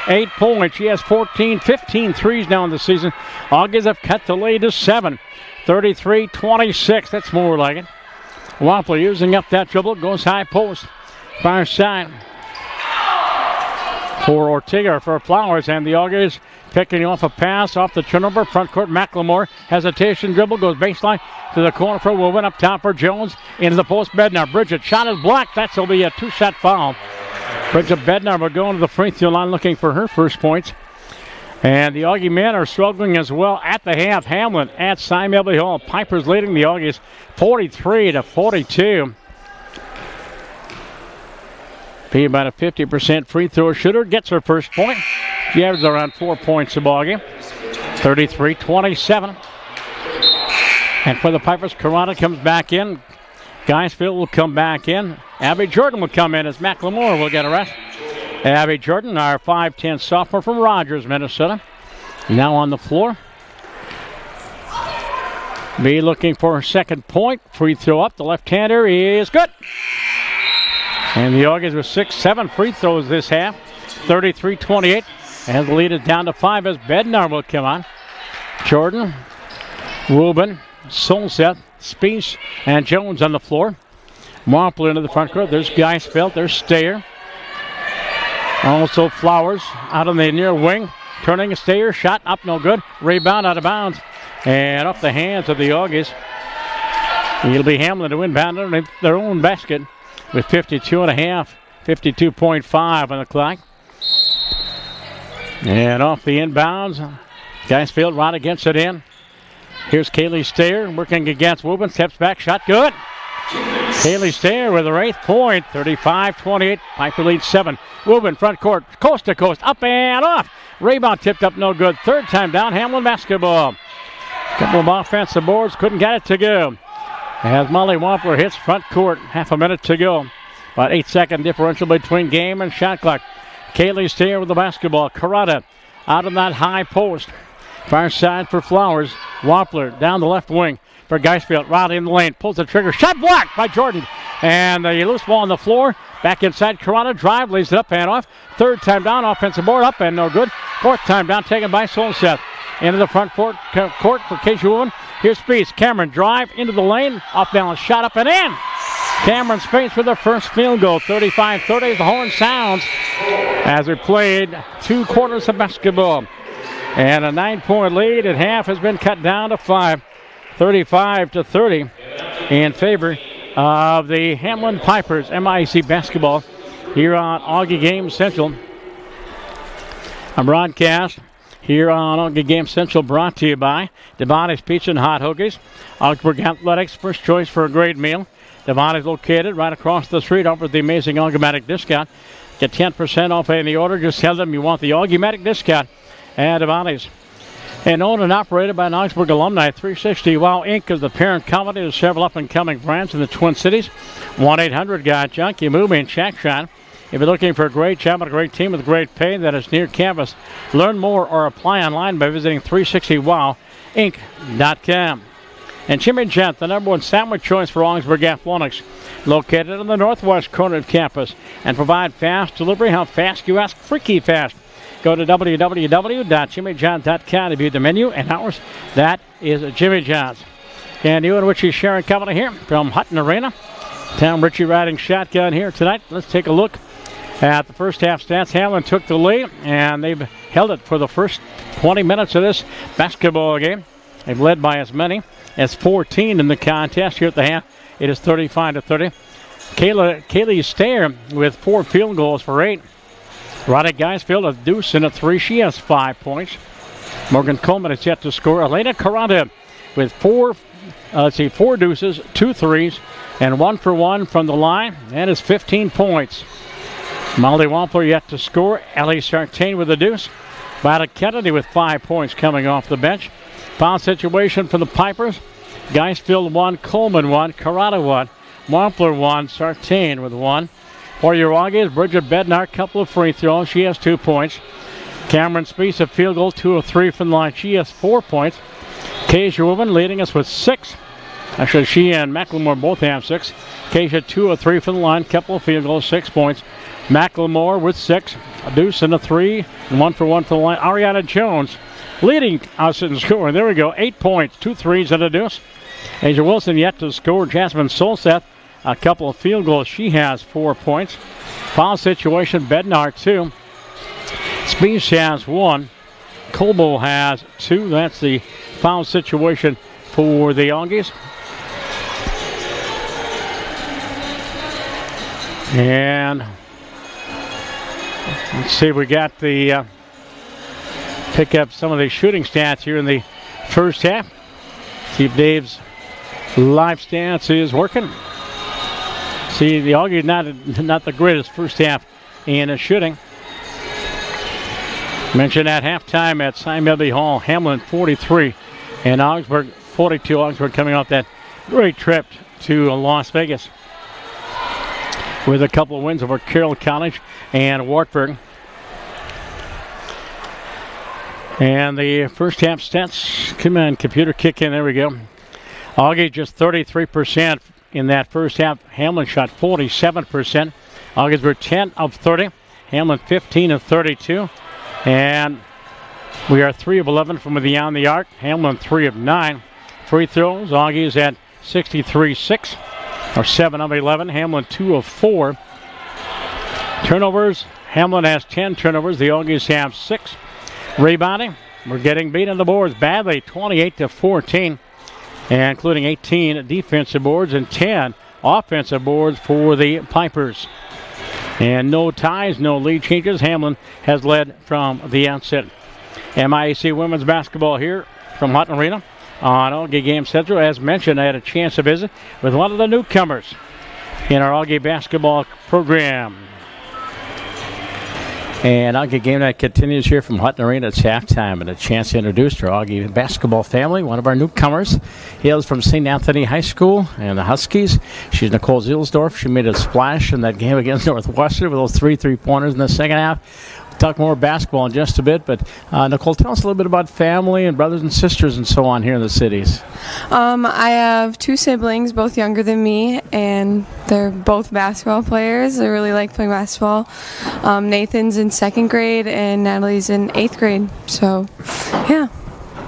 8 points. She has 15 threes now in the season. Auggies have cut the lead to 7. 33-26. That's more like it. Wampler using up that dribble. Goes high post. Far side. For Ortega, for Flowers, and the Auggies picking off a pass off the turnover. Front court, McLemore. Hesitation dribble. Goes baseline to the corner for Wubin. Up top for Jones. Into the post, Bednar. Bridget shot is blocked. That'll be a 2-shot foul. Bridget Bednar will go into the free throw line looking for her first points. And the Augie men are struggling as well at the half. Hamline at Cy Melby Hall. Pipers leading the Auggies 43-42. Be about a 50% free throw shooter. Gets her first point. She averages around 4 points a ball game. 33-27. And for the Pipers, Carrata comes back in. Geisfield will come back in. Abby Jordan will come in as McLemore will get a rest. Abby Jordan, our 5'10 sophomore from Rogers, Minnesota. Now on the floor. Be looking for her second point. Free throw up. The left-hander is good. And the Auggies with 6-7 free throws this half. 33-28. And the lead is down to 5 as Bednar will come on. Jordan, Rubin, Solseth, Spies, and Jones on the floor. Wampler into the front court. There's Geisfeld. There's Stayer. Also Flowers out on the near wing. Turning a Stayer. Shot up, no good. Rebound out of bounds. And off the hands of the Auggies. It'll be Hamline to inbound underneath their own basket with 52.5, 52.5 on the clock. And off the inbounds. Geisfield right against it in. Here's Kaylee Stayer working against Wubin. Steps back. Shot good. Kaylee Stayer with her 8th point. 35-28. Piper leads 7. Wubin front court. Coast to coast. Up and off. Rebound tipped up. No good. Third time down. Hamline basketball. Couple of offensive boards. Couldn't get it to go. As Molly Wampler hits front court. Half a minute to go. About 8-second differential between game and shot clock. Kaylee Stayer with the basketball. Carrata out on that high post. Far side for Flowers. Wampler down the left wing for Geisfield. Right in the lane. Pulls the trigger. Shot blocked by Jordan. And the loose ball on the floor. Back inside. Carrata drive. Lays it up and off. Third time down. Offensive board up and no good. Fourth time down. Taken by Solseth. Into the front court for Kansha Wubin. Here's Spies. Cameron drive into the lane. Off balance. Shot up and in. Cameron Space with the first field goal. 35-30. The horn sounds as we played 2 quarters of basketball. And a 9-point lead at half has been cut down to 5. 35-30 in favor of the Hamline Pipers. MIAC basketball here on Augie Game Central. A broadcast here on Augie Game Central brought to you by Devontae's Pizza and Hot Hoagies. Augsburg Athletics, first choice for a great meal. Devontae's located right across the street. Offers the amazing Augiematic discount. Get 10% off any order. Just tell them you want the Augiematic discount at Devontae's. And owned and operated by an Augsburg alumni, 360 Wow Inc. is the parent company of several up-and-coming brands in the Twin Cities. 1-800-GOT-JUNK. You move in, check shot. If you're looking for a great job and a great team with great pay that is near campus, learn more or apply online by visiting 360wowinc.com. And Jimmy Gent, the #1 sandwich choice for Augsburg Athletics, located on the northwest corner of campus, and provide fast delivery. How fast, you ask? Freaky fast. Go to www.jimmyjohn.com to view the menu and hours. That is Jimmy John's. And you and Richie sharing company here from Hutton Arena. Tom Ritchie riding shotgun here tonight. Let's take a look at the first half stats. Hamline took the lead, and they've held it for the first 20 minutes of this basketball game. They've led by as many as 14 in the contest. Here at the half, it is 35-30. Kaylee Stair with 4 field goals for 8. Roddy Geisfield a deuce and a 3. She has 5 points. Morgan Coleman is yet to score. Elena Carrada with 4 deuces, 2 threes, and 1 for 1 from the line. That is 15 points. Molly Wampler yet to score. Ellie Sartain with a deuce. Vada Kennedy with 5 points coming off the bench. Foul situation for the Pipers. Geisfield 1, Coleman 1, Carrada 1, Wampler 1, Sartain with 1. For your Auggies, Bridget Bednar, couple of free throws. She has 2 points. Cameron Speece, a field goal, 2 of 3 from the line. She has 4 points. Keisha Woman leading us with 6. Actually, she and McLemore both have 6. Keisha 2 of 3 from the line, couple of field goals, 6 points. McLemore with 6, a deuce and a 3, and 1 for 1 from the line. Ariana Jones leading us in scoring. There we go, 8 points, 2 threes and a deuce. Asia Wilson yet to score. Jasmine Solseth, a couple of field goals. She has 4 points. Foul situation, Bednar 2. Speece has 1. Colbo has 2. That's the foul situation for the Auggies. And let's see, we got the pick up some of the shooting stats here in the first half. See if Dave's live stats is working. See, the Auggie not the greatest first half in shooting. Mentioned at halftime at Simon Hall, Hamline 43 and Augsburg 42. Augsburg coming off that great trip to Las Vegas with a couple of wins over Carroll College and Wartburg. And the first half stats, come on, computer, kick in, there we go. Auggie just 33% in that first half. Hamline shot 47%. Auggies were 10 of 30. Hamline 15 of 32. And we are 3 of 11 from beyond the arc. Hamline 3 of 9. Free throws, Auggies at 63-6. Or 7 of 11. Hamline 2 of 4. Turnovers, Hamline has 10 turnovers. The Auggies have 6. Rebounding, we're getting beat on the boards badly, 28-14, and including 18 defensive boards and 10 offensive boards for the Pipers. And no ties, no lead changes. Hamline has led from the outset. MIAC women's basketball here from Hutton Arena on Auggie Game Central. As mentioned, I had a chance to visit with one of the newcomers in our Auggie basketball program. And Auggie Game Night continues here from Hutton Arena. It's halftime, and a chance to introduce our Auggie basketball family. One of our newcomers hails from St. Anthony High School and the Huskies. She's Nicole Zielsdorf. She made a splash in that game against Northwestern with those 3 3-pointers in the second half. Talk more basketball in just a bit, but Nicole, tell us a little bit about family and brothers and sisters and so on here in the cities. I have 2 siblings, both younger than me, and they're both basketball players. I really like playing basketball. Nathan's in 2nd grade and Natalie's in 8th grade. So, yeah.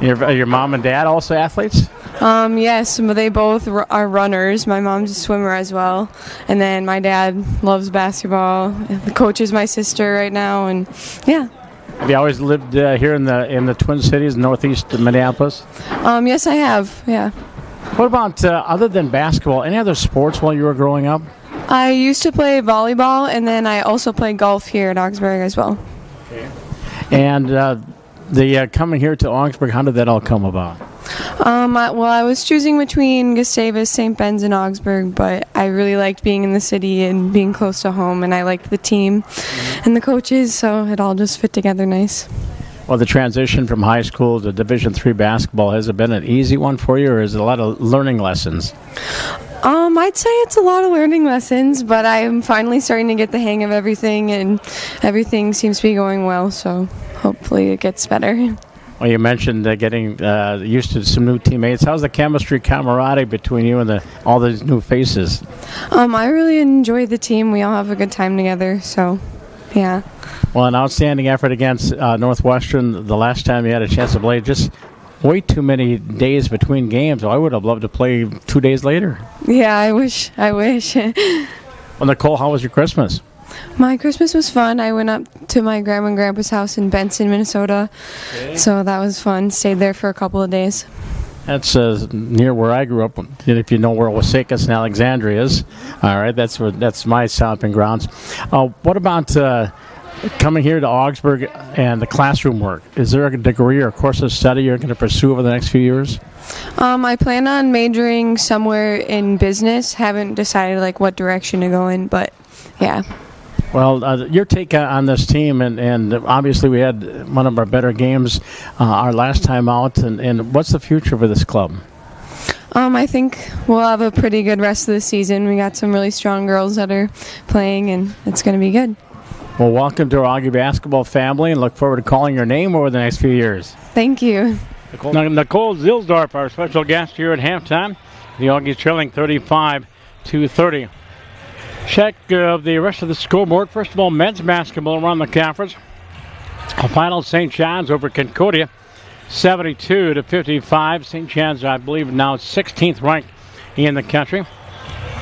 Your mom and dad also athletes? Yes, they both are runners. My mom's a swimmer as well. And then my dad loves basketball. The coach is my sister right now, and yeah. Have you always lived here in the Twin Cities, northeast of Minneapolis? Yes, I have, yeah. What about, other than basketball, any other sports while you were growing up? I used to play volleyball, and then I also played golf here at Augsburg as well. Okay. And the coming here to Augsburg, how did that all come about? I was choosing between Gustavus, St. Ben's, and Augsburg, but I really liked being in the city and being close to home, and I liked the team and the coaches, so it all just fit together nice. Well, the transition from high school to Division III basketball, has it been an easy one for you, or is it a lot of learning lessons? I'd say it's a lot of learning lessons, but I'm finally starting to get the hang of everything, and everything seems to be going well, so hopefully it gets better. Well, you mentioned getting used to some new teammates. How's the chemistry, camaraderie between you and all these new faces? I really enjoy the team. We all have a good time together, so yeah. Well, an outstanding effort against Northwestern the last time you had a chance to play. Just way too many days between games. I would have loved to play 2 days later. Yeah, I wish. Well, Nicole, how was your Christmas? My Christmas was fun. I went up to my grandma and grandpa's house in Benson, Minnesota. Okay. So that was fun. Stayed there for a couple of days. That's near where I grew up. If you know where Wasekas and Alexandria is. All right, that's my stomping grounds. What about coming here to Augsburg and the classroom work? Is there a degree or course of study you're going to pursue over the next few years? I plan on majoring somewhere in business. Haven't decided what direction to go in, but yeah. Well, your take on this team, and obviously we had one of our better games our last time out, and what's the future for this club? I think we'll have a pretty good rest of the season. We got some really strong girls that are playing, and it's going to be good. Well, welcome to our Auggie basketball family, and look forward to calling your name over the next few years. Thank you. Nicole Zilsdorf, our special guest here at halftime. The Auggies trailing 35-30. Check of the rest of the scoreboard. First of all, men's basketball around the conference. A final, St. John's over Concordia, 72-55. St. John's, I believe, now 16th ranked in the country.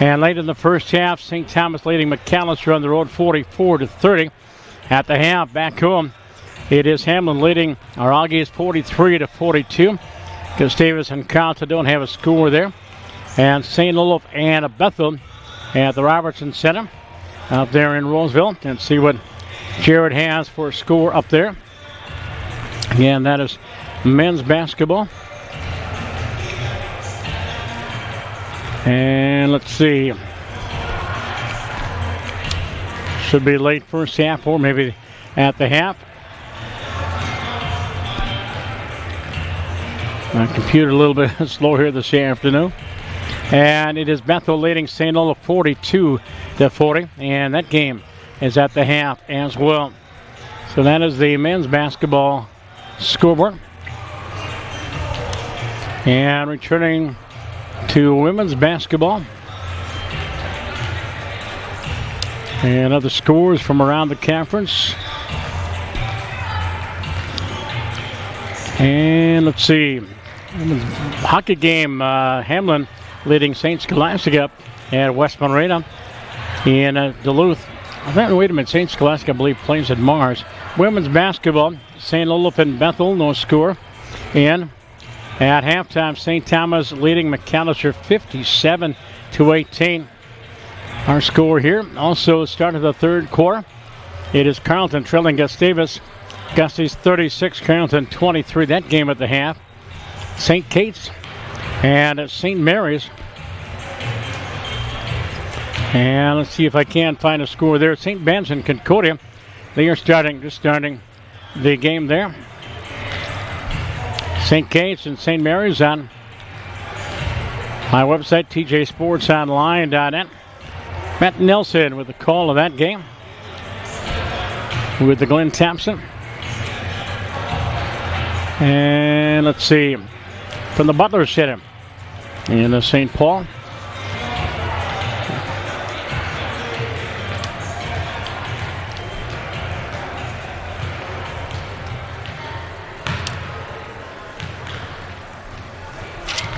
And late in the first half, St. Thomas leading McAllister on the road, 44-30. At the half, back home, it is Hamline leading our Auggies 43-42. Gustavus and Carlton don't have a score there. And St. Olaf and Bethel at the Robertson Center up there in Roseville, and see what Jared has for a score up there. Again, that is men's basketball. And let's see. Should be late first half or maybe at the half. My computer a little bit slow here this afternoon. And it is Bethel leading St. Olaf 42-40. And that game is at the half as well. So that is the men's basketball scoreboard. And returning to women's basketball. And other scores from around the conference. And let's see. Hockey game, Hamline leading St. Scholastica at West Monterey in Duluth. Wait a minute, St. Scholastica, I believe, plays at Mars. Women's basketball, St. Olaf and Bethel, no score. And at halftime, St. Thomas leading McAllister 57-18. Our score here, also start of the third quarter. It is Carlton trailing Gustavus. Gusty's 36, Carlton 23. That game at the half. St. Kate's and St. Mary's. And let's see if I can find a score there. St. Ben's and Concordia. They are just starting the game there. St. Kate's and St. Mary's on my website, tjsportsonline.net. Matt Nelson with the call of that game with the Glenn Thompson. And let's see, from the Butler Center in the St. Paul.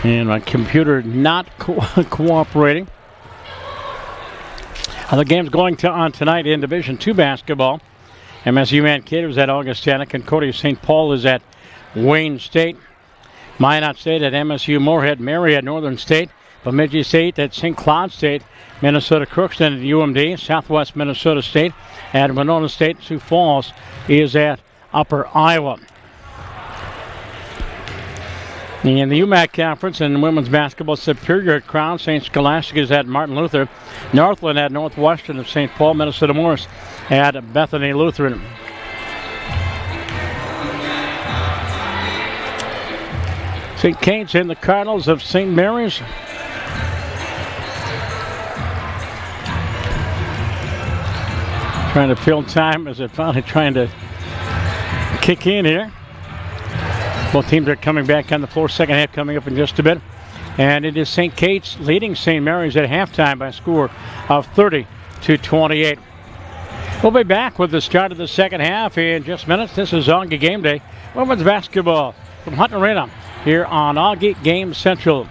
And my computer not cooperating. The game's going on tonight in Division II basketball. MSU Mankato is at Augustana. Concordia St. Paul is at Wayne State. Minot State at MSU Moorhead. Mary at Northern State. Bemidji State at St. Cloud State. Minnesota Crookston at UMD. Southwest Minnesota State at Winona State. Sioux Falls is at Upper Iowa. In the UMAC Conference in women's basketball, Superior at Crown, St. Scholastic is at Martin Luther, Northland at Northwestern of St. Paul, Minnesota Morris at Bethany Lutheran. St. Kate's in the Cardinals of St. Mary's. Trying to fill time as they're finally trying to kick in here. Both teams are coming back on the floor. Second half coming up in just a bit. And it is St. Kate's leading St. Mary's at halftime by a score of 30-28. We'll be back with the start of the second half in just minutes. This is Auggie Game Day. Women's basketball from Hutton Arena here on Auggie Game Central.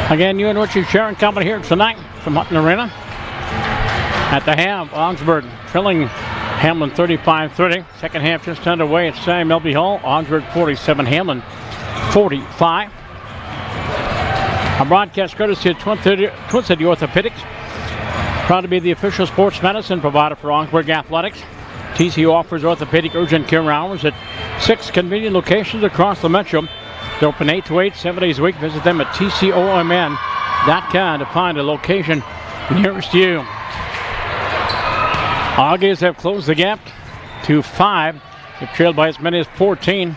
Again, you and Richie Sharon Company here tonight from Hutton Arena. At the half, Augsburg trailing Hamline 35-30. Second half just underway at Sam Melby Hall. Augsburg 47, Hamline 45. A broadcast courtesy of Twin City Orthopedics. Proud to be the official sports medicine provider for Augsburg Athletics. TCO offers orthopedic urgent care hours at 6 convenient locations across the metro. They're open 8 to 8, 7 days a week. Visit them at tcomn.com to find a location nearest you. Auggies have closed the gap to 5. They've trailed by as many as 14.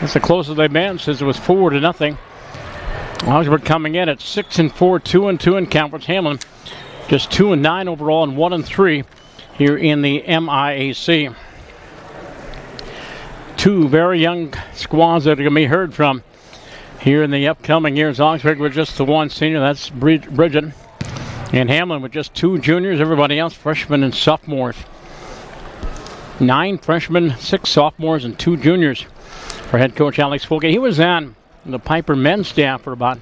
That's the closest they've been since it was 4-0. Augsburg coming in at 6-4, 2-2 in conference. Hamline just 2-9 overall and 1-3 here in the MIAC. Two very young squads that are going to be heard from here in the upcoming years. Augsburg with just the one senior, that's Bridget. And Hamline with just 2 juniors, everybody else freshmen and sophomores. 9 freshmen, 6 sophomores, and 2 juniors for head coach Alex Folke. He was on the Piper men's staff for about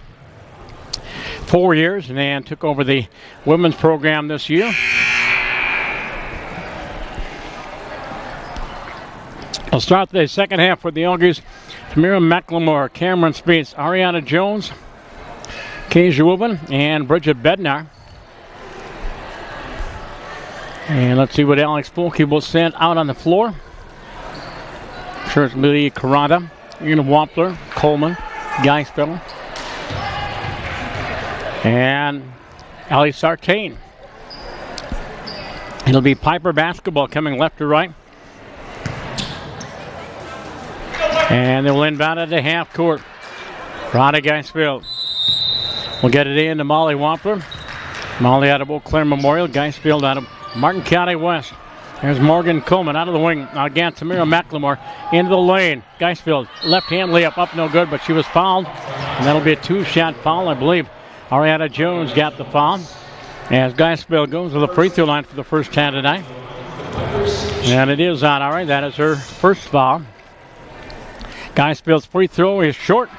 4 years and took over the women's program this year. I'll start the second half with the Auggies. Tamira McLemore, Cameron Speeds, Ariana Jones, Kezia Rubin, and Bridget Bednar. And let's see what Alex Folke will send out on the floor. I'm sure it's Lydia Carrada, Ian Wampler, Coleman, Geisfeller, and Ali Sartain. It'll be Piper basketball coming left to right. And they'll inbound at the half court. Ronnie Geisfield will get it in to Molly Wampler. Molly out of Eau Claire Memorial. Geisfield out of Martin County West. There's Morgan Coleman out of the wing. Again, Tamira McLemore into the lane. Geisfield, left-hand layup up, no good, but she was fouled. And that'll be a two-shot foul, I believe. Ariana Jones got the foul. As Geisfield goes to the free throw line for the first time tonight. And it is on. All right, that is her first foul. Geisfield's free throw is short.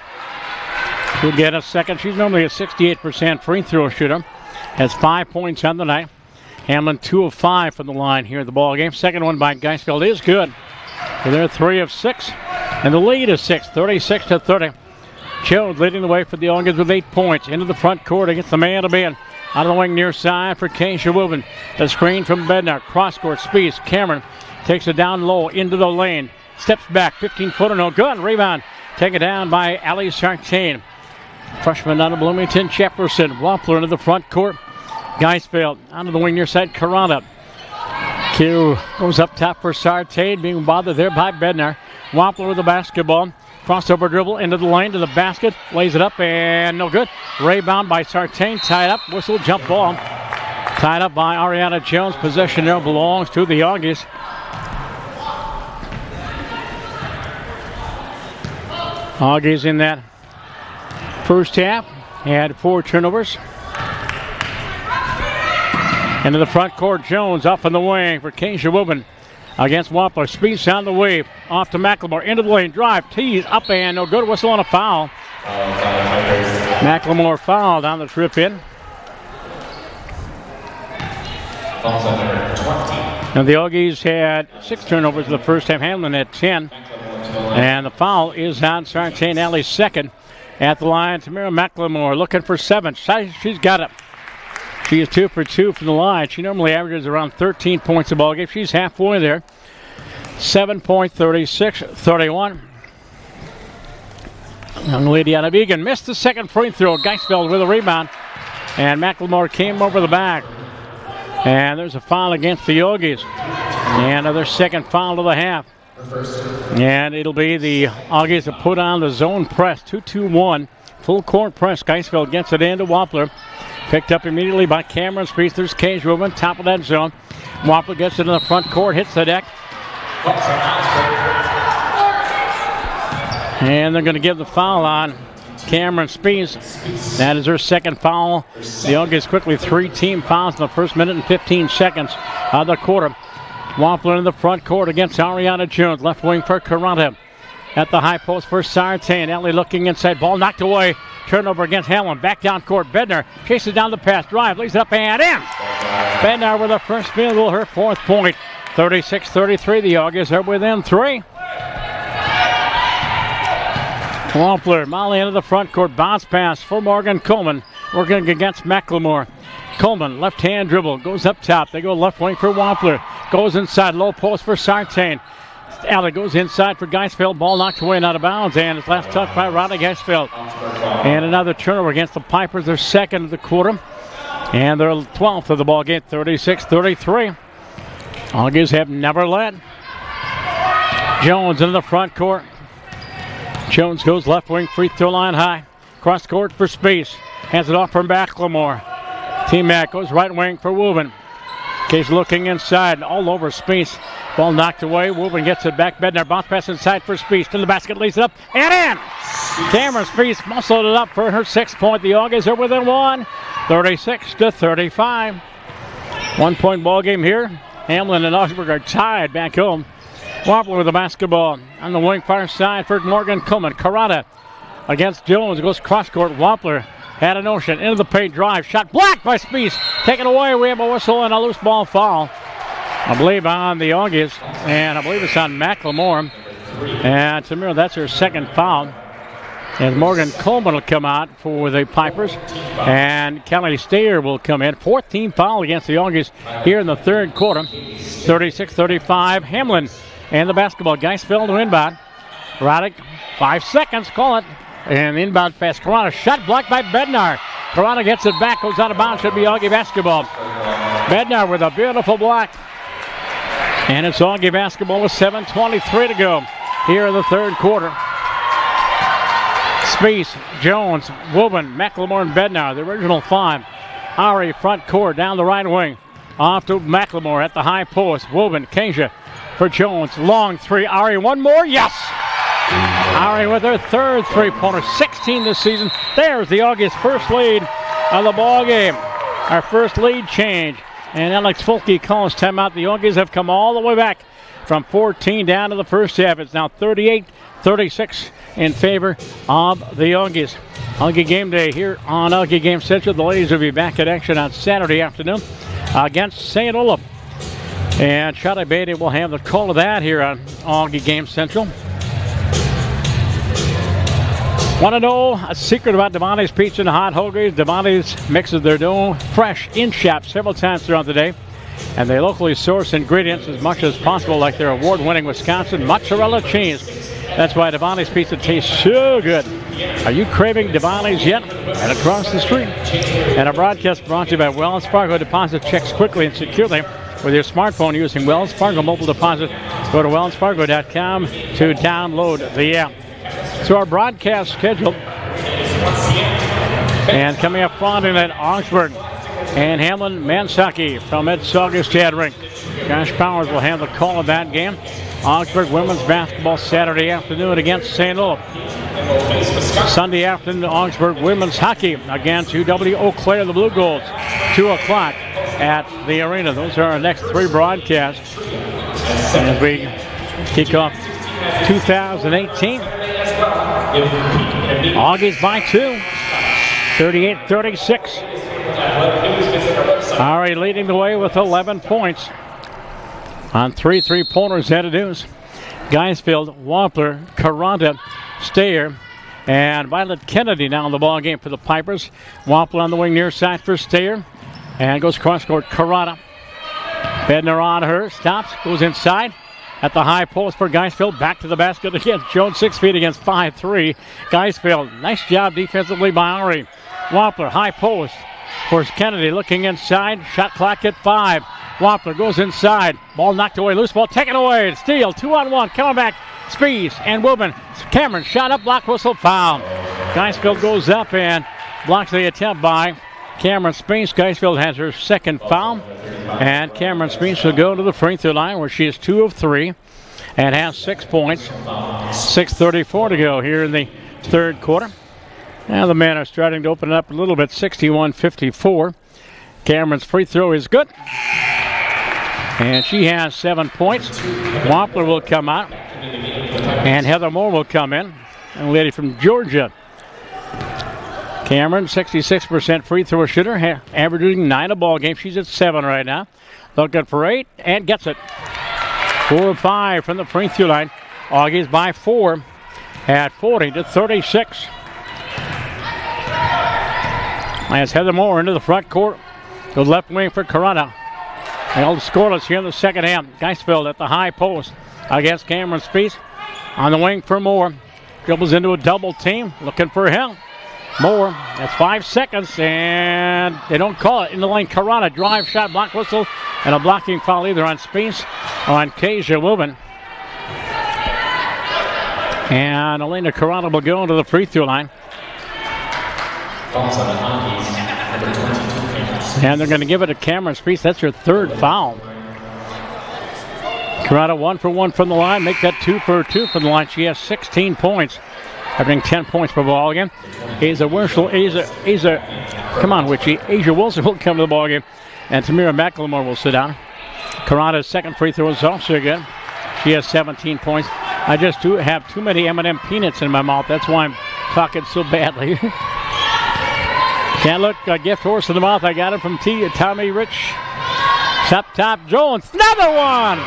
She'll get a second. She's normally a 68% free throw shooter. Has 5 points on the night. Hamline 2 of 5 from the line here at the ball game. Second one by Geisfield is good. So they're 3 of 6. And the lead is 6, 36-30. Jones leading the way for the Auggies with 8 points. Into the front court against the man-to-man. Out of the wing near side for Keisha Wubin. The screen from Bednar. Cross court speeds. Cameron takes it down low into the lane. Steps back. 15-footer, no good. Rebound. Take it down by Ali Sartain. Freshman out of Bloomington, Jefferson. Wampler into the front court. Geisfield out of the wing near side. Karana. Q goes up top for Sartain. Being bothered there by Bednar. Wampler with the basketball. Crossover dribble into the lane to the basket. Lays it up and no good. Rebound by Sartain. Tied up. Whistle, jump ball. Tied up by Ariana Jones. Possession there belongs to the Auggies. Auggies in that first half had 4 turnovers. Into the front court, Jones off in the wing for Keisha Wubin against Wampler. Speeds on the wave. Off to McLemore. Into the lane. Drive. Tees. Up and no good. Whistle on a foul. McLemore fouled on the trip in. And the Auggies had 6 turnovers in the first half. Hamline had 10. And the foul is on Sartain Alley's second. At the line, Tamira McLemore looking for 7. She's got it. She is 2 for 2 from the line. She normally averages around 13 points a ball game. She's halfway there. 7 point, 36-31. Young lady out of Egan missed the second free throw. Geisfeld with a rebound. And McLemore came over the back. And there's a foul against the Auggies. And another second foul of the half. And it'll be the Auggies to put on the zone press. 2-2-1. Full court press. Geisfeld gets it into Wampler. Picked up immediately by Cameron Spees. There's Cage Rubin, top of that zone. Wampler gets it in the front court, hits the deck. And they're going to give the foul on Cameron Spees. That is her second foul. The Auggies quickly 3 team fouls in the first minute and 15 seconds of the quarter. Wampler in the front court against Ariana Jones. Left wing for Karanta. At the high post for Sartain. Ellie looking inside. Ball knocked away. Turnover against Hamline. Back down court. Bednar chases down the pass. Drive. Leads it up and in. Bednar with the first field goal. Her 4th point. 36-33. The Auggies are within 3. Wampler. Molly into the front court. Bounce pass for Morgan Coleman. Working against McLemore. Coleman. Left hand dribble. Goes up top. They go left wing for Wampler. Goes inside. Low post for Sartain. Alley goes inside for Geisfeld. Ball knocked away and out of bounds. And it's last touched by Ronnie Geisfeld. And another turnover against the Pipers. Their second of the quarter. And their 12th of the ball game. 36-33. Auggies have never led. Jones into the front court. Jones goes left wing. Free throw line high. Cross court for Spees. Hands it off from McLemore. T-Mac goes right wing for Wubin. Case looking inside. All over Spees. Ball knocked away. Wubin gets it back. Bednar bounce pass inside for Spees. To the basket, leads it up and in. Cameron Spees muscled it up for her 6th point. The Auggies are within 1. 36-35. 1 point ball game here. Hamline and Augsburg are tied back home. Wampler with the basketball on the wing far side for Morgan Coleman. Karata against Jones. Goes cross court. Wampler had a notion. Into the paint drive. Shot blocked by Spees. Taken away. We have a whistle and a loose ball foul. I believe on the Auggies. And I believe it's on McLemore. And Tamira, that's her second foul. And Morgan Coleman will come out for the Pipers. And Kelly Stayer will come in. 14th foul against the Auggies here in the third quarter. 36-35. Hamline and the basketball. Geisfeld to inbound. Roddick, 5 seconds, call it. And the inbound pass. Karana shot blocked by Bednar. Karana gets it back, goes out of bounds. Should be Auggie basketball. Bednar with a beautiful block. And it's Auggie basketball with 7:23 to go. here in the third quarter. Spies, Jones, Woburn, McLemore, and Bednar, the original 5. Ari front court down the right wing. Off to McLemore at the high post. Woburn, Kasia for Jones. Long 3. Ari, one more. Yes! Ari with her third three-pointer, 16 this season. There's the August first lead of the ball game. Our first lead change. And Alex Fulke calls timeout. The Auggies have come all the way back from 14 down to the first half. It's now 38-36 in favor of the Auggies. Auggie game day here on Auggie Game Central. The ladies will be back in action on Saturday afternoon against St. Olaf. And Shadi Beatty will have the call of that here on Auggie Game Central. Want to know a secret about Devontae's Pizza and Hot Hoagies? Devontae's mixes their dough fresh in shop several times throughout the day. And they locally source ingredients as much as possible, like their award-winning Wisconsin mozzarella cheese. That's why Devontae's Pizza tastes so good. Are you craving Devontae's yet? And across the street. And our broadcast brought to you by Wells Fargo. Deposit checks quickly and securely with your smartphone using Wells Fargo Mobile Deposit. Go to wellsfargo.com to download the app. So our broadcast schedule. And coming up Friday night, Augsburg and Hamline men's hockey from Ed Sauger Stad Rink. Josh Powers will have the call of that game. Augsburg women's basketball Saturday afternoon against St. Olaf. Sunday afternoon, Augsburg women's hockey against UW Eau Claire, the Blue Golds, 2 o'clock at the arena. Those are our next 3 broadcasts as we kick off 2018. Auggies by 2, 38-36. Ari leading the way with 11 points on 3 3-pointers that it is. Geisfield, Wampler, Caranta, Stayer, and Violet Kennedy now in the ball game for the Pipers. Wampler on the wing near side for Stayer, and goes cross court. Caranta, Bednar on her, stops, goes inside at the high post for Geisfield. Back to the basket again. Jones 6 feet against 5'3". Geisfield, nice job defensively by Ari. Wampler, high post for Kennedy, looking inside. Shot clock at 5. Wampler goes inside. Ball knocked away. Loose ball taken away. Steele, 2-on-1. Coming back. Spies and Woburn. Cameron shot up. Block whistle. Foul. Geisfield goes up and blocks the attempt by Cameron Spies. Geisfield has her second foul. And Cameron Spies will go to the free throw line where she is 2 of 3 and has 6 points. 6:34 to go here in the third quarter. Now the men are starting to open it up a little bit. 61-54. Cameron's free throw is good. And she has 7 points. Wampler will come out. And Heather Moore will come in. A lady from Georgia. Cameron, 66% free throw shooter, averaging 9 a ball game. She's at 7 right now. Looking for 8 and gets it. 4 of 5 from the free throw line. Auggies by 4 at 40-36. As Heather Moore into the front court. The left wing for Caranta. Held scoreless here in the second half. Geisfield at the high post against Cameron Spies. On the wing for Moore. Dribbles into a double team. Looking for help. Moore, that's 5 seconds, and they don't call it. In the lane, Caranta, drive shot, block whistle, and a blocking foul either on Spies or on Kasia Woburn. And Elena Caranta will go into the free throw line. And they're going to give it to Cameron Spies. That's her third foul. Caranta 1 for 1 from the line. Make that 2 for 2 from the line. She has 16 points. Having 10 points per ball game. Asia Wilson will come to the ball game. And Tamira McLemore will sit down. Caranta's second free throw is also good. She has 17 points. I just have too many M&M peanuts in my mouth. That's why I'm talking so badly. Can't look a gift horse in the mouth. I got it from Tommy Rich. Top Jones. Another one!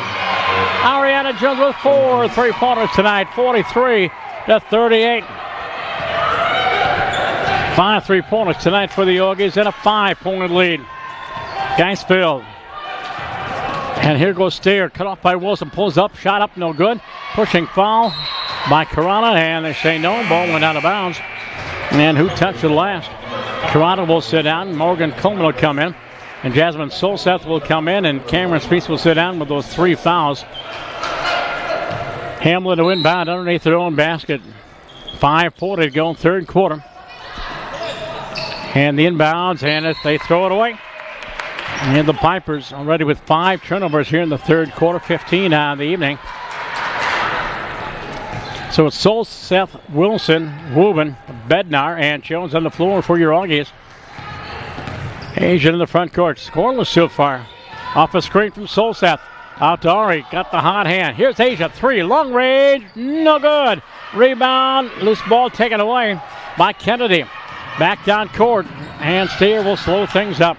Ariana Jones with 4 3-pointers tonight. 43-38. 5 3-pointers tonight for the Auggies and a 5-point lead. Geisfield. And here goes Stayer. Cut off by Wilson. Pulls up. Shot up. No good. Pushing foul by Caranta. And they say no. Ball went out of bounds. And who touched it last? Caranta will sit down. Morgan Coleman will come in. And Jasmine Solseth will come in. And Cameron Spies will sit down with those 3 fouls. Hamline to inbound underneath their own basket. 5:40 to go in third quarter. And the inbounds, and if they throw it away. And the Pipers already with 5 turnovers here in the third quarter, 15 on the evening. So it's Sol, Seth, Wilson, Wubin, Bednar, and Jones on the floor for your Auggies. Asian in the front court, scoreless so far. Off a screen from Sol, Seth. Out to Ari, got the hot hand. Here's Asia, 3, long range, no good. Rebound, loose ball taken away by Kennedy. Back down court, and Steer will slow things up.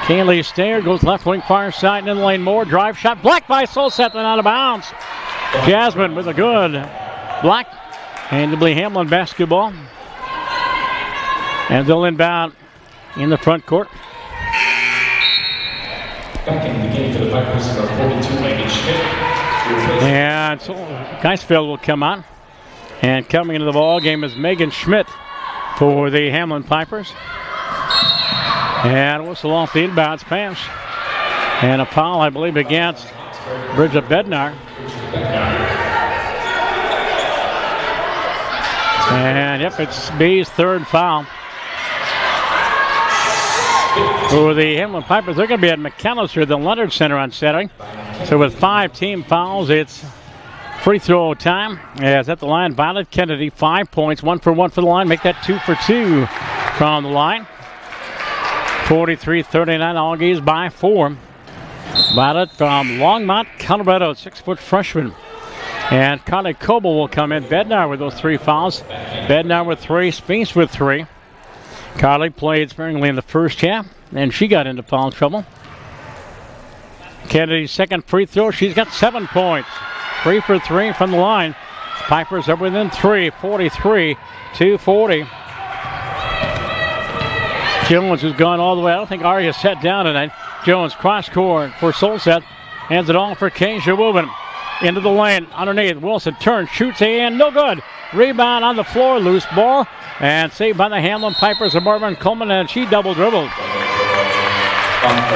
Kaylee Steer goes left wing far side and in the lane. Moore drive shot blocked by Solseth and out of bounds. Jasmine with a good block. And it'll be Hamline basketball. And they'll inbound in the front court. Back in the game for the Pipers, number 42, Megan Schmidt. And so Geisfeld will come on. And coming into the ball game is Megan Schmidt for the Hamline Pipers. And whistle off the inbounds pass. And a foul, I believe, against Bridget Bednar. And yep, it's B's third foul. For the Hamline Pipers, they're going to be at McAllister, the Leonard Center on Saturday. So with 5 team fouls, it's free throw time. As at the line, Violet Kennedy, 5 points, 1 for 1 for the line. Make that 2 for 2 from the line. 43-39, Auggies by 4. Violet from Longmont, Colorado, 6-foot freshman. And Carly Coble will come in. Bednar with those 3 fouls. Bednar with 3, Spinks with 3. Carly played sparingly in the first half, and she got into foul trouble. Kennedy's second free throw, she's got 7 points. 3 for 3 from the line. Pipers are within 3, 43-40. Jones has gone all the way. I don't think Arya sat down tonight. Jones cross court for Solseth. Hands it on for Kasia Wubin. Into the lane underneath. Wilson turns, shoots in, no good. Rebound on the floor, loose ball. And saved by the Hamline Pipers of Marvin Coleman, and she double dribbled.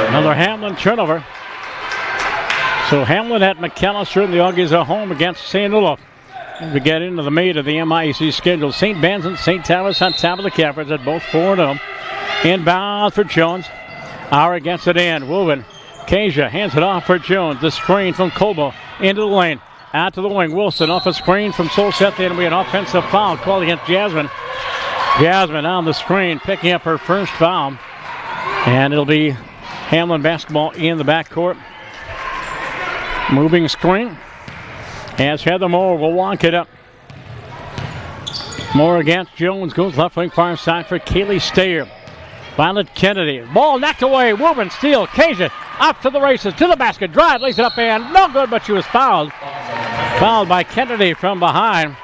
Another Hamline turnover. So Hamline at McAllister, and the Auggies are home against St. Olaf. And we get into the meat of the MIAC schedule. St. Ben's and St. Tavis on top of the Cappers at both 4-0. Inbound for Jones. Hour against it in. Wubin. Kasia hands it off for Jones. The screen from Cobo into the lane. Out to the wing. Wilson off a screen from Solseth. It'll be an offensive foul called against Jasmine. Jasmine on the screen, picking up her first foul. And it'll be Hamline basketball in the backcourt. Moving screen. As Heather Moore will walk it up. Moore against Jones. Goes left wing far side for Kaylee Steyer. Violet Kennedy. Ball knocked away. Wubin steal. Kasia up to the races. To the basket. Drive. Lays it up and no good, but she was fouled. Fouled by Kennedy from behind.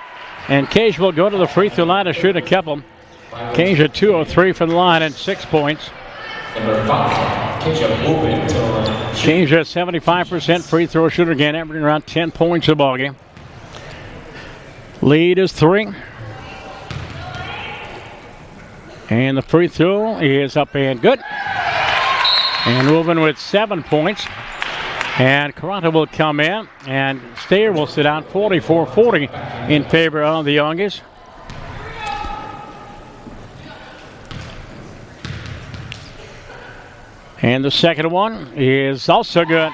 And Kasia will go to the free throw line to shoot a couple. Kasia 2 of 3 from the line and 6 points. Kasia 75% free throw shooter again, averaging around 10 points a ball game. Lead is 3. And the free throw is up and good. And Wubin with 7 points. And Carrata will come in, and Steyer will sit out 44-40 in favor of the Auggies. And the second one is also good.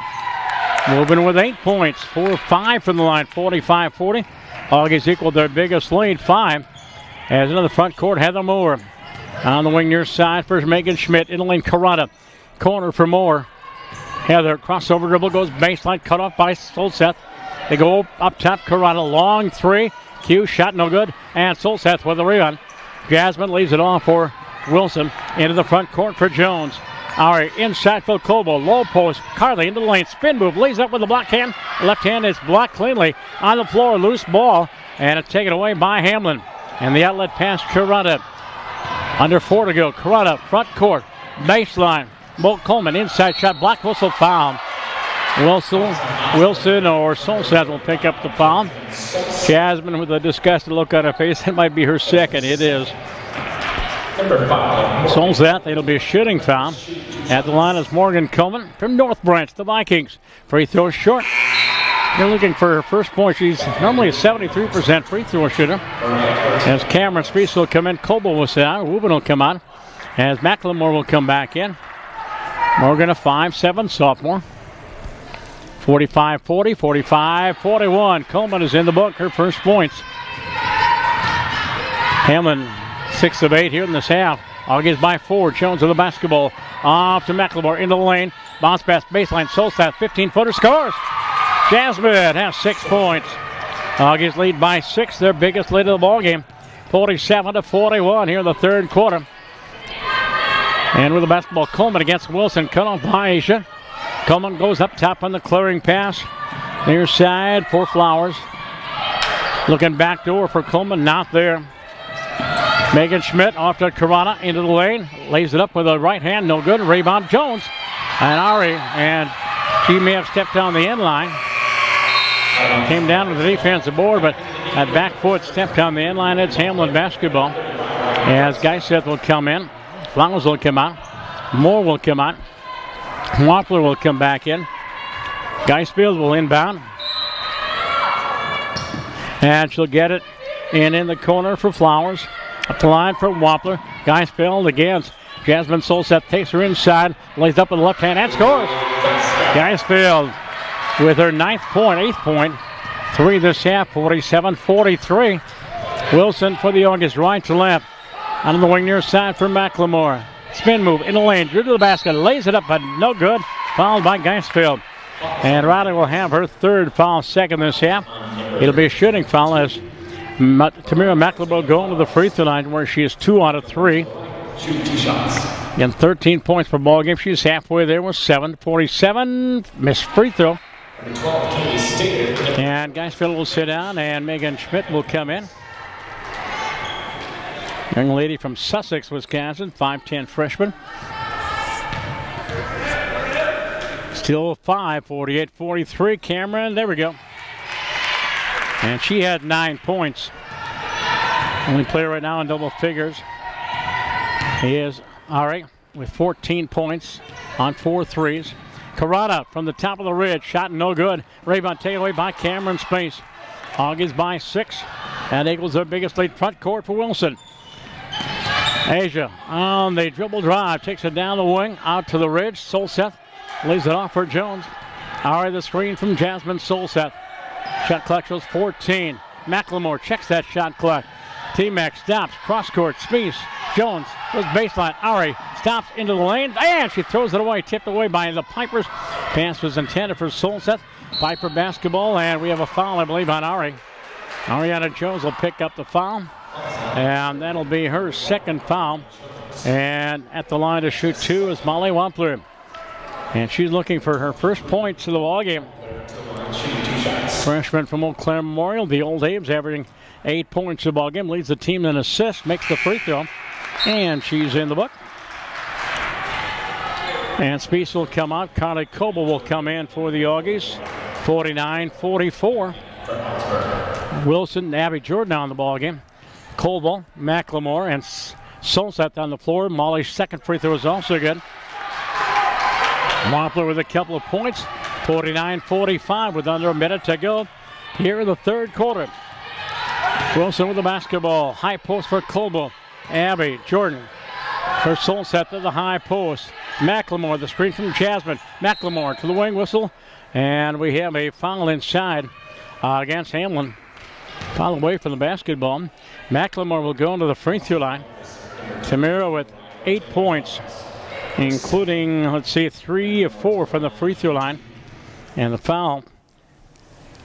Wubin with 8 points, 4-5 from the line, 45-40. Auggies equaled their biggest lead, 5. As another front court, Heather Moore. On the wing near side, first Megan Schmidt, in the lane, Carrata. Corner for Moore. Heather, crossover dribble, goes baseline, cut off by Solseth. They go up top, Carrata, long 3. Q shot, no good. And Solseth with the rebound. Jasmine leaves it off for Wilson. Into the front court for Jones. Ari inside for Cobo, low post. Carly into the lane, spin move, lays up with the block hand. Left hand is blocked cleanly. On the floor, loose ball. And it's taken away by Hamline. And the outlet pass, Carrata. Under 4 to go. Carrata, front court, baseline. Bolt Coleman, inside shot, block whistle, foul. Wilson or Solseth will pick up the foul. Jasmine with a disgusted look on her face. It might be her second. It is. Solseth, it'll be a shooting foul. At the line is Morgan Coleman from North Branch, the Vikings. Free throw short. You're looking for her first point. She's normally a 73% free throw shooter. As Cameron Spees will come in, Coble will sit out, Rubin will come out. As McLemore will come back in. Morgan, a 5'7" sophomore. 45-40, 45-41. Coleman is in the book, her first points. Hamlin 6 of 8 here in this half. Auggies by 4. Jones with the basketball. Off to McLemore into the lane. Bounce pass baseline. Solstadt 15-footer scores. Jasmine has 6 points. Auggies lead by 6. Their biggest lead of the ball game. 47-41 here in the third quarter. And with the basketball, Coleman against Wilson. Cut off by Asia. Coleman goes up top on the clearing pass. Near side for Flowers. Looking back door for Coleman. Not there. Megan Schmidt off to Karana into the lane. Lays it up with a right hand. No good. Rebound Jones. And Ari. And she may have stepped down the end line. Came down with the defensive board, but that back foot stepped down the end line. It's Hamlin basketball. As Geiseth will come in. Flowers will come out. Moore will come out. Wampler will come back in. Geisfield will inbound. And she'll get it in the corner for Flowers. Up the line for Wampler. Geisfield against Jasmine Solseth. Takes her inside. Lays up with the left hand and scores. Geisfield with her 8th point. 3 this half, 47-43. Wilson for the Auggies, right to left. On the wing near side for McLemore. Spin move in the lane, drew to the basket, lays it up, but no good. Fouled by Geisfield. And Riley will have her 3rd foul, 2nd this half. It'll be a shooting foul as Tamira McLemore going to the free throw line where she is 2 out of 3. Shoot 2 shots. Again, 13 points per ball game. She's halfway there with 7-47. Missed free throw. And Geisfield will sit down, and Megan Schmidt will come in. Young lady from Sussex, Wisconsin, 5'10" freshman. Still 5, 48-43. Cameron, there we go. And she had 9 points. Only player right now in double figures is Ari with 14 points on 4 threes. Karada from the top of the ridge, shot no good. Rebound taken away by Cameron Space. Auggies by 6. That equals their biggest lead front court for Wilson. Asia on the dribble drive, takes it down the wing, out to the ridge. Solseth leaves it off for Jones. Ari the screen from Jasmine Solseth. Shot clock shows 14. McLemore checks that shot clock. T-Mac stops, cross court, Space. Jones with baseline. Ari stops into the lane, and she throws it away, tipped away by the Pipers. Pass was intended for Solseth. Piper basketball, and we have a foul, I believe, on Ari. Ariana Jones will pick up the foul. And that'll be her 2nd foul. And at the line to shoot 2 is Molly Wampler. And she's looking for her first points of the ball game. Freshman from Eau Claire Memorial, the Old Abe's averaging 8 points of the ball game. Leads the team in assists, makes the free throw. And she's in the book. And Spees will come out. Carly Coble will come in for the Auggies. 49-44. Wilson, Abby Jordan on the ball game. Coble, McLemore, and Solseth on the floor. Molly's 2nd free throw is also good. Wampler with a couple of points. 49-45 with under a minute to go here in the 3rd quarter. Wilson with the basketball. High post for Coble. Abby Jordan for Solseth to the high post. McLemore, the screen from Jasmine. McLemore to the wing whistle. And we have a foul inside against Hamlin. Foul away from the basketball. McLemore will go into the free throw line. Tamira with 8 points, including, 3 of 4 from the free throw line. And the foul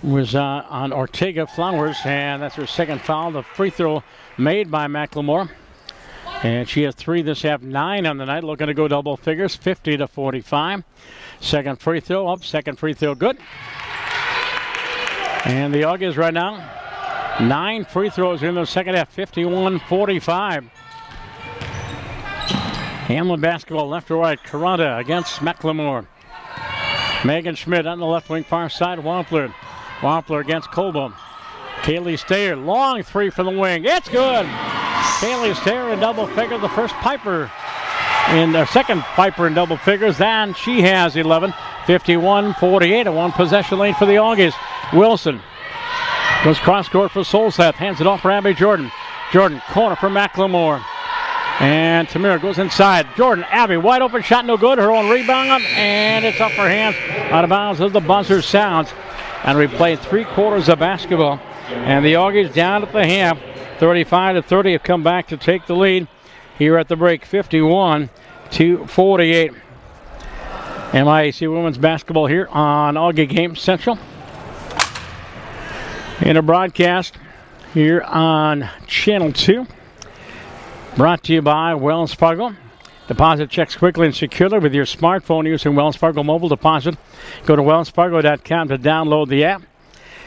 was on Ortega Flowers, and that's her 2nd foul. The free throw made by McLemore. And she has 3 this half, 9 on the night, looking to go double figures, 50-45. 2nd free throw up, 2nd free throw good. And the Auggies right now, 9 free throws in the 2nd half, 51-45. Hamlin basketball left to right. Karada against McLemore. Megan Schmidt on the left wing far side. Wampler. Wampler against Coble. Kaylee Stayer, long 3 from the wing. It's good. Kaylee Stayer in double figures, the first Piper in 2nd Piper in double figures. Then she has 11. 51-48, a one-possession lead for the Auggies. Wilson goes cross-court for Solseth, hands it off for Abby Jordan. Jordan, corner for McLemore. And Tamir goes inside. Jordan, Abby, wide open shot, no good. Her own rebound, and it's up her hands. Out of bounds as the buzzer sounds. And we played 3 quarters of basketball. And the Auggies down at the half, 35-30, have come back to take the lead here at the break, 51-48. MIAC women's basketball here on Augie Game Central. In a broadcast here on Channel 2. Brought to you by Wells Fargo. Deposit checks quickly and securely with your smartphone using Wells Fargo Mobile Deposit. Go to wellsfargo.com to download the app.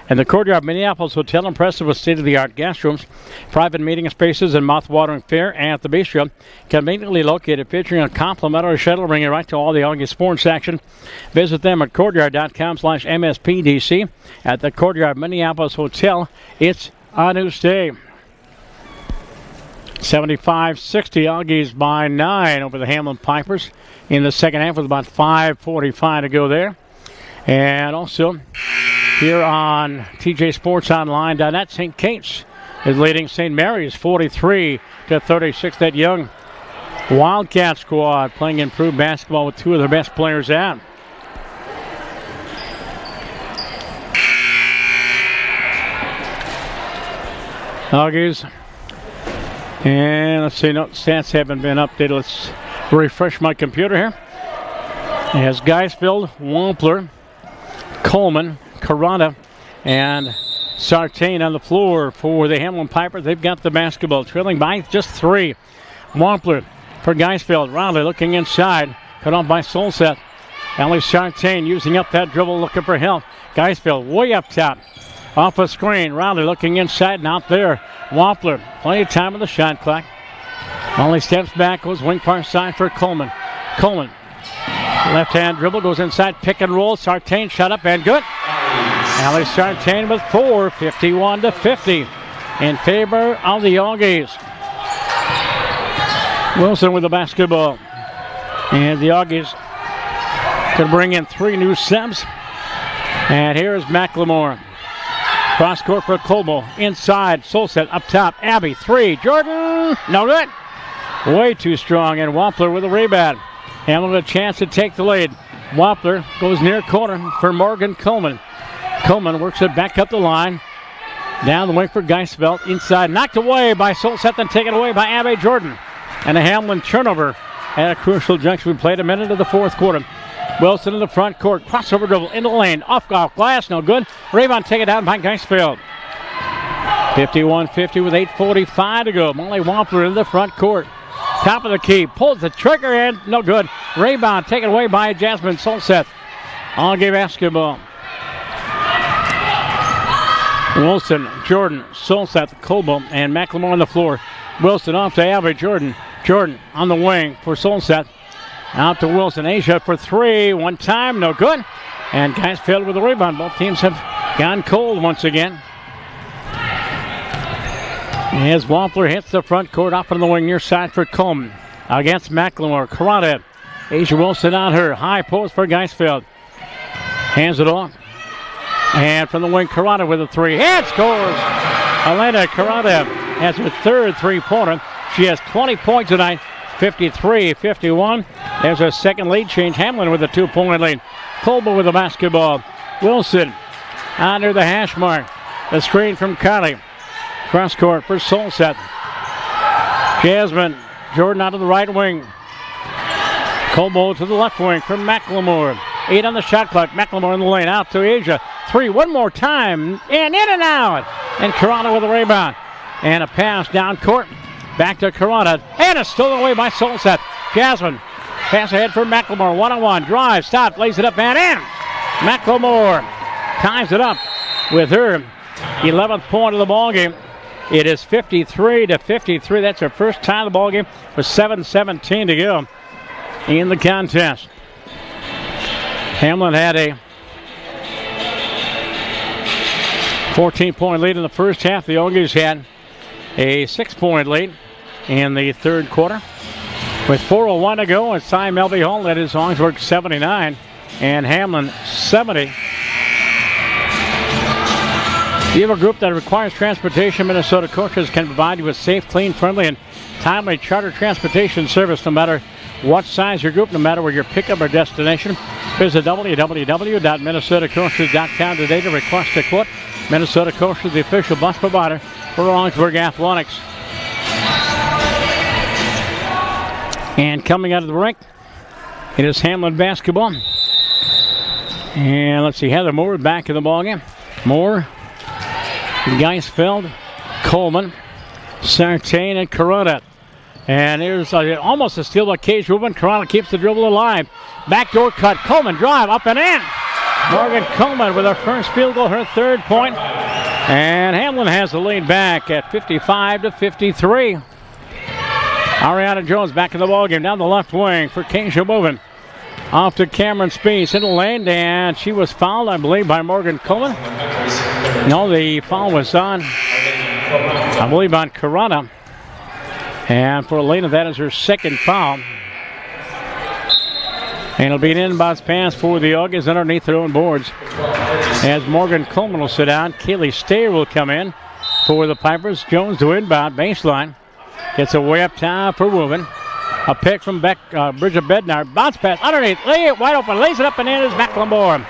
And the Courtyard Minneapolis Hotel, impressive with state-of-the-art guest rooms, private meeting spaces, and mouth-watering fare at the bistro. Conveniently located, featuring a complimentary shuttle bringing you right to all the Augie sports action. Visit them at courtyard.com/MSPDC. At the Courtyard Minneapolis Hotel, it's a new stay. 75-60, Auggies by 9 over the Hamline Pipers in the second half with about 5:45 to go there. And also here on TJSportsOnline.net, St. Kate's is leading St. Mary's 43-36. That young Wildcat squad playing improved basketball with 2 of their best players out. Auggies. And let's see, no stats haven't been updated. Let's refresh my computer here. It has Geisfeld, Wampler, Coleman, Carrata, and Sartain on the floor for the Hamline Pipers. They've got the basketball, trailing by just 3. Wampler for Geisfeld. Riley looking inside, cut off by Solseth. Ellie Sartain using up that dribble, looking for help. Geisfeld way up top. Off a screen, Riley looking inside, not there. Wampler, plenty of time on the shot clock. Only steps back, goes wing far side for Coleman. Coleman, left-hand dribble, goes inside, pick and roll. Sartain shot up and good. Allie Sartain with 4, 51-50 in favor of the Auggies. Wilson with the basketball. And the Auggies can bring in 3 new subs. And here's McLemore. Cross court for Colbo. Inside, Solset up top. Abby, 3. Jordan, no good. Way too strong, and Wampler with a rebound. Hamlin with a chance to take the lead. Wampler goes near corner for Morgan Coleman. Coleman works it back up the line. Down the wing for Geisfeld. Inside, knocked away by Solset, then taken away by Abby Jordan. And a Hamlin turnover at a crucial junction. We played a minute of the fourth quarter. Wilson in the front court. Crossover dribble in the lane. Off glass, no good. Rebound taken down by Geisfeld. 51-50 with 8:45 to go. Molly Wampler in the front court. Top of the key. Pulls the trigger in. No good. Rebound taken away by Jasmine Solseth. Augie basketball. Wilson, Jordan, Solseth, Colbo, and McLemore on the floor. Wilson off to Abby Jordan. Jordan on the wing for Solseth. Out to Wilson. Asia for 3. One time, no good. And Geisfeld with the rebound. Both teams have gone cold once again. As Wampler hits the front court, off on the wing near side for Coleman. Against McLemore. Carrata. Asia Wilson on her. High post for Geisfeld. Hands it off. And from the wing, Carrata with a 3. And scores! Elena Carrata has her 3rd three-pointer. She has 20 points tonight. 53-51. There's her second lead change. Hamlin with a 2-point lead. Colby with the basketball. Wilson under the hash mark. The screen from Carly. Cross court for Solseth. Jasmine. Jordan out of the right wing. Colby to the left wing from McLemore. 8 on the shot clock. McLemore in the lane. Out to Asia. 3 one more time. And in and out. And Carrata with a rebound. And a pass down court. Back to Carrata. And it's stolen away by Solseth. Jasmine. Pass ahead for McLemore. 1-on-1. Drive. Stop. Lays it up and in. McLemore ties it up with her 11th point of the ballgame. It is 53-53. That's her first tie of the ballgame with 7:17 to go in the contest. Hamlin had a 14-point lead in the first half. The Auggies had a 6-point lead in the third quarter. With 4:01 to go, it's Cy Melby Hall. That is Augsburg 79 and Hamline 70. Do you have a group that requires transportation? Minnesota coaches can provide you with safe, clean, friendly, and timely charter transportation service no matter what size your group, no matter where your pickup or destination. Visit www.minnesotacoaches.com today to request a quote. Minnesota Coasters, the official bus provider for Augsburg Athletics. And coming out of the rink, it is Hamline basketball. And let's see, Heather Moore back in the ballgame. Moore, Geisfeld, Coleman, Sartain, and Corona. And here's almost a steal by Cage Rubin. Corona keeps the dribble alive. Backdoor cut. Coleman drive up and in. Morgan Coleman with her first field goal, her third point. And Hamline has the lead back at 55-53. Ariana Jones back in the ballgame down the left wing for Cage Rubin. Off to Cameron Spees in the lane, and she was fouled, I believe, by Morgan Coleman. No, the foul was on, I believe, on Corona. And for Elena, that is her second foul. And it'll be an inbounds pass for the Auggies underneath their own boards. As Morgan Coleman will sit down, Kaylee Stayer will come in for the Pipers. Jones to inbound, baseline. Gets a way up top for Woven. A pick from Bridget Bednar. Bounce pass underneath. Lay it wide open. Lays it up and in is McLemore.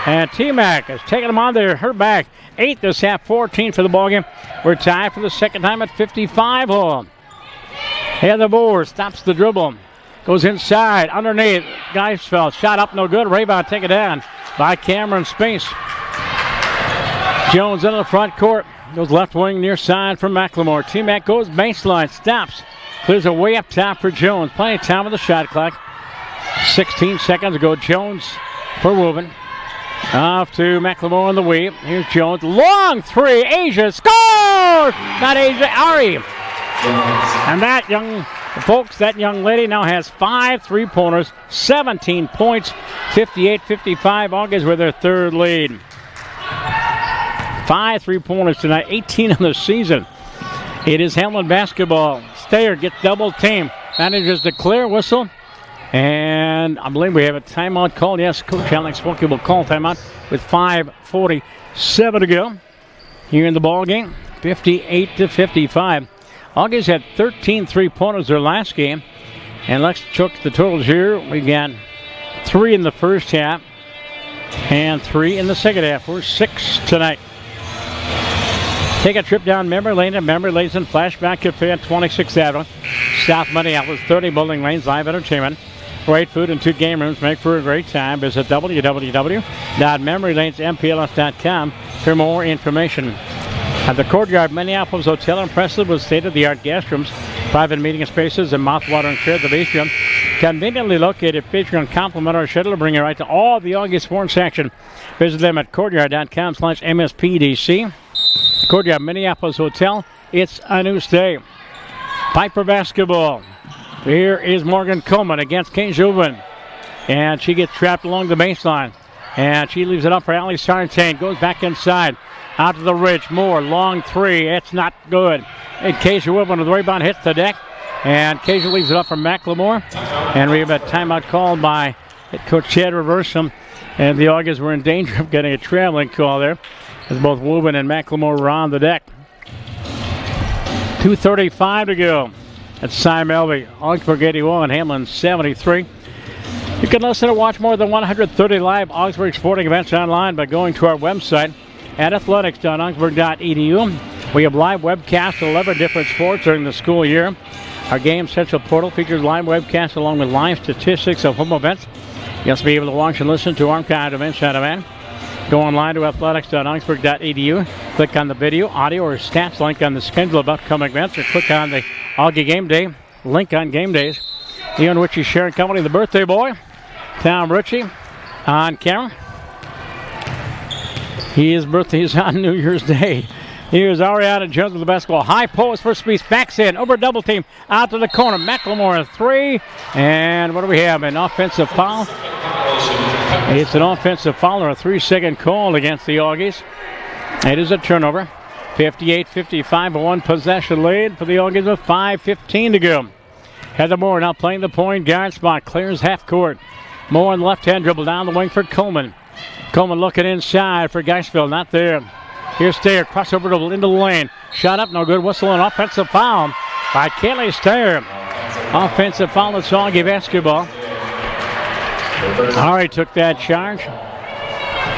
And T-Mac has taken them on there. Her back. 8 this half. 14 for the ballgame. We're tied for the second time at 55 hole. Heather Moore stops the dribble. Goes inside. Underneath. Geisfeld. Shot up. No good. Rebound taken down by Cameron Space. Jones into the front court. Goes left wing near side for McLemore. T-Mac goes baseline. Stops. Clears it way up top for Jones. Plenty of time with the shot clock. 16 seconds ago. Jones for Woven. Off to McLemore on the weave. Here's Jones. Long three. Asia scores! Not Asia. Ari. And that young lady now has 5 3-pointers, 17 points, 58-55. Auggies with their third lead. 5 3-pointers tonight, 18 in the season. It is Hamline basketball. Stayer gets double teamed. Manages to clear whistle. And I believe we have a timeout call. Yes, Coach Alex Wilkie will call timeout with 5:47 to go here in the ball game. 58-55. Auggies had 13 3-pointers their last game. And let's check the totals here. We got 3 in the first half and 3 in the second half. We're 6 tonight. Take a trip down memory lane at Memory Lanes and Flashback Cafe on 26th Avenue. South Minneapolis, 30 Bowling Lanes, live entertainment. Great food and 2 game rooms make for a great time. Visit www.memorylanesmpls.com for more information. At the Courtyard Minneapolis Hotel and Preston with state-of-the-art guest rooms, private meeting spaces, and mouthwatering share the base room. Conveniently located, featuring complimentary shuttle to bring you right to all the Auggie sports action. Visit them at courtyard.com/MSPDC. Courtyard Minneapolis Hotel, it's a new stay. Piper basketball. Here is Morgan Coleman against Kane Joubin. And she gets trapped along the baseline. And she leaves it up for Ali Sartain. Goes back inside. Out to the ridge. Moore, long three. It's not good. And Kezia Woodland with the rebound hits the deck. And Kezia leaves it up for McLemore. And we have a timeout called by head coach Chad Reversum. And the Auggies were in danger of getting a traveling call there, as both Woburn and McLemore were on the deck. 2:35 to go. That's Cy Melby. Augsburg 81, Hamline 73. You can listen and watch more than 130 live Augsburg sporting events online by going to our website at athletics.augsburg.edu. We have live webcasts of 11 different sports during the school year. Our Game Central portal features live webcasts along with live statistics of home events. You'll also be able to watch and listen to archived events on demand. Go online to athletics.augsburg.edu. Click on the video, audio, or stats link on the schedule of upcoming events, or click on the Auggie Game Day link on game days. Leon Ritchie sharing company, the birthday boy, Tom Ritchie, on camera. His birthday is on New Year's Day. Here's Ariana Jones with the basketball. High post for Spees. Backs in. Over double team. Out to the corner. McLemore a 3. And what do we have? An offensive foul. It's an offensive foul or a 3-second call against the Auggies. It is a turnover. 58-55, a 1-possession lead for the Auggies with 5:15 to go. Heather Moore now playing the point guard spot. Clears half court. Moore on the left-hand dribble down the wing for Coleman. Coleman looking inside for Geisfeld. Not there. Here's Stair. Crossover dribble into the lane. Shot up. No good. Whistle and offensive foul by Kaylee Stair. Offensive foul. It's Auggie basketball. Ari took that charge.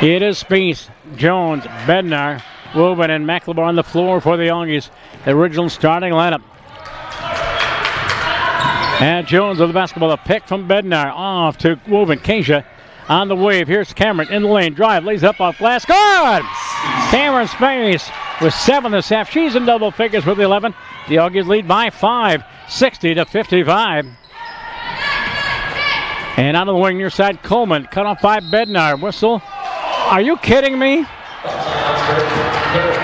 It is Spieth, Jones, Bednar, Woven, and McLemore on the floor for the Auggies. The original starting lineup. And Jones with the basketball. A pick from Bednar. Off to Woven. Kasia on the wave. Here's Cameron in the lane. Drive. Lays up off glass. Good! Cameron Spieth with 7 this half. She's in double figures with 11. The Auggies lead by 5, 60-55. And out of the wing near side, Coleman. Cut off by Bednar. Whistle. Are you kidding me?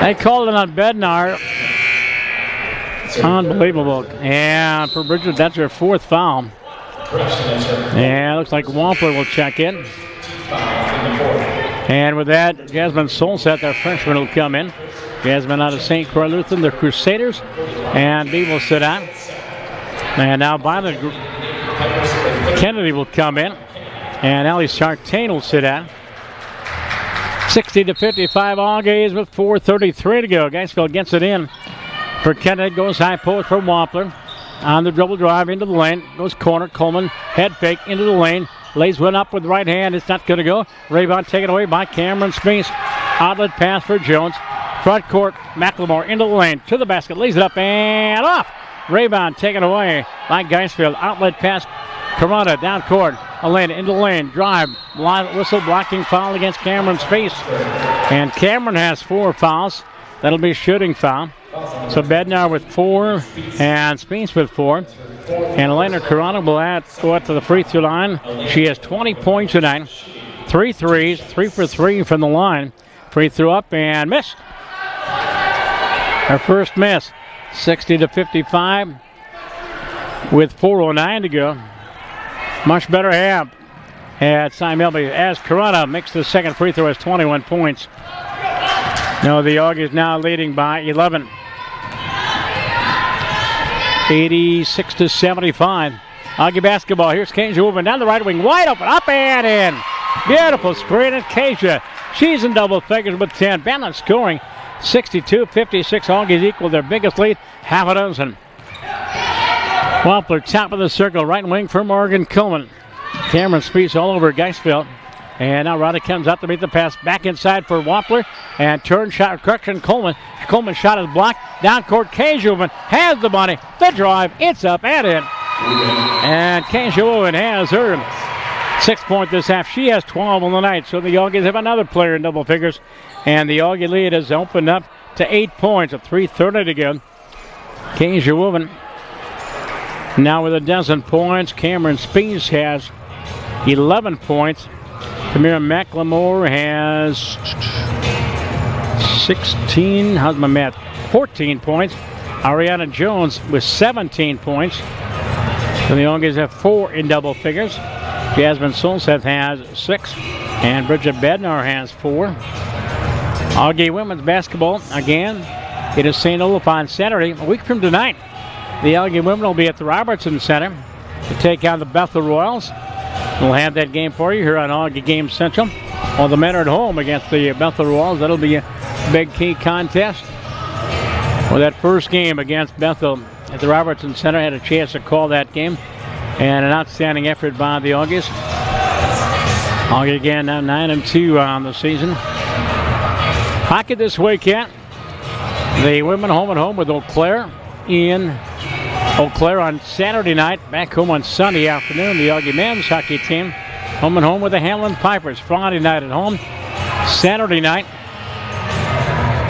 They called it on Bednar. Unbelievable. And for Bridget, that's her 4th foul. And it looks like Wampler will check in. And with that, Jasmine Solset, their freshman, will come in. Jasmine out of St. Croix Lutheran, the Crusaders. And B will sit out. And now Violet Kennedy will come in. And Allie Sartain will sit out. 60-55 Auggies with 4:33 to go. Geisfeld gets it in. For Kennedy, goes high post for Wampler. On the dribble drive into the lane. Goes corner. Coleman head fake into the lane. Lays one up with the right hand. It's not going to go. Rebound taken away by Cameron Spieth. Outlet pass for Jones. Front court. McLemore into the lane. To the basket. Lays it up and off. Rebound taken away by Geisfeld. Outlet pass. Corona down court. Elena into the lane. Drive. Whistle blocking foul against Cameron Spieth. And Cameron has 4 fouls. That'll be a shooting foul. So Bednar with 4 and Spieth with 4. And Elena Corona will go out to the free throw line. She has 20 points tonight. 3 threes, 3 for 3 from the line. Free throw up and missed. Her first miss. 60-55 with 4:09 to go. Much better half at Cy Melby as Corona makes the second free throw, has 21 points. No, the Auggies now leading by 11. 86-75. Auggie basketball. Here's Kasia moving down the right wing. Wide open. Up and in. Beautiful screen at Kasia. She's in double figures with 10. Balanced scoring. 62-56. Auggies equal their biggest lead. Half a dozen. Wampler top of the circle. Right wing for Morgan Coleman. Cameron Spieth all over Geisfeld. And now Roddy comes out to meet the pass. Back inside for Wampler. And turn shot. Correction, Coleman. Coleman's shot is blocked. Down court, Kasia has the money. The drive. It's up and in. And Kasia has her 6th point this half. She has 12 on the night. So the Auggies have another player in double figures. And the Auggie lead has opened up to 8 points at 3:30 to go. Kasia now with 12 points. Cameron Spieth has 11 points. Tamira McLemore has 16. How's my math? 14 points. Ariana Jones with 17 points. So the Auggies have 4 in double figures. Jasmine Solseth has 6. And Bridget Bednar has 4. Auggie women's basketball again. It is St. Olaf on Saturday, a week from tonight. The Auggie women will be at the Robertson Center to take on the Bethel Royals. We'll have that game for you here on Auggie Game Central. While the men are at home against the Bethel Royals, that'll be a big key contest. Well, that first game against Bethel at the Robertson Center, had a chance to call that game. And an outstanding effort by the Auggies. Auggie again now 9-2 on the season. Hockey this weekend. The women home and home with Eau Claire in Eau Claire on Saturday night. Back home on Sunday afternoon. The Auggie men's hockey team home and home with the Hamline Pipers. Friday night at home. Saturday night,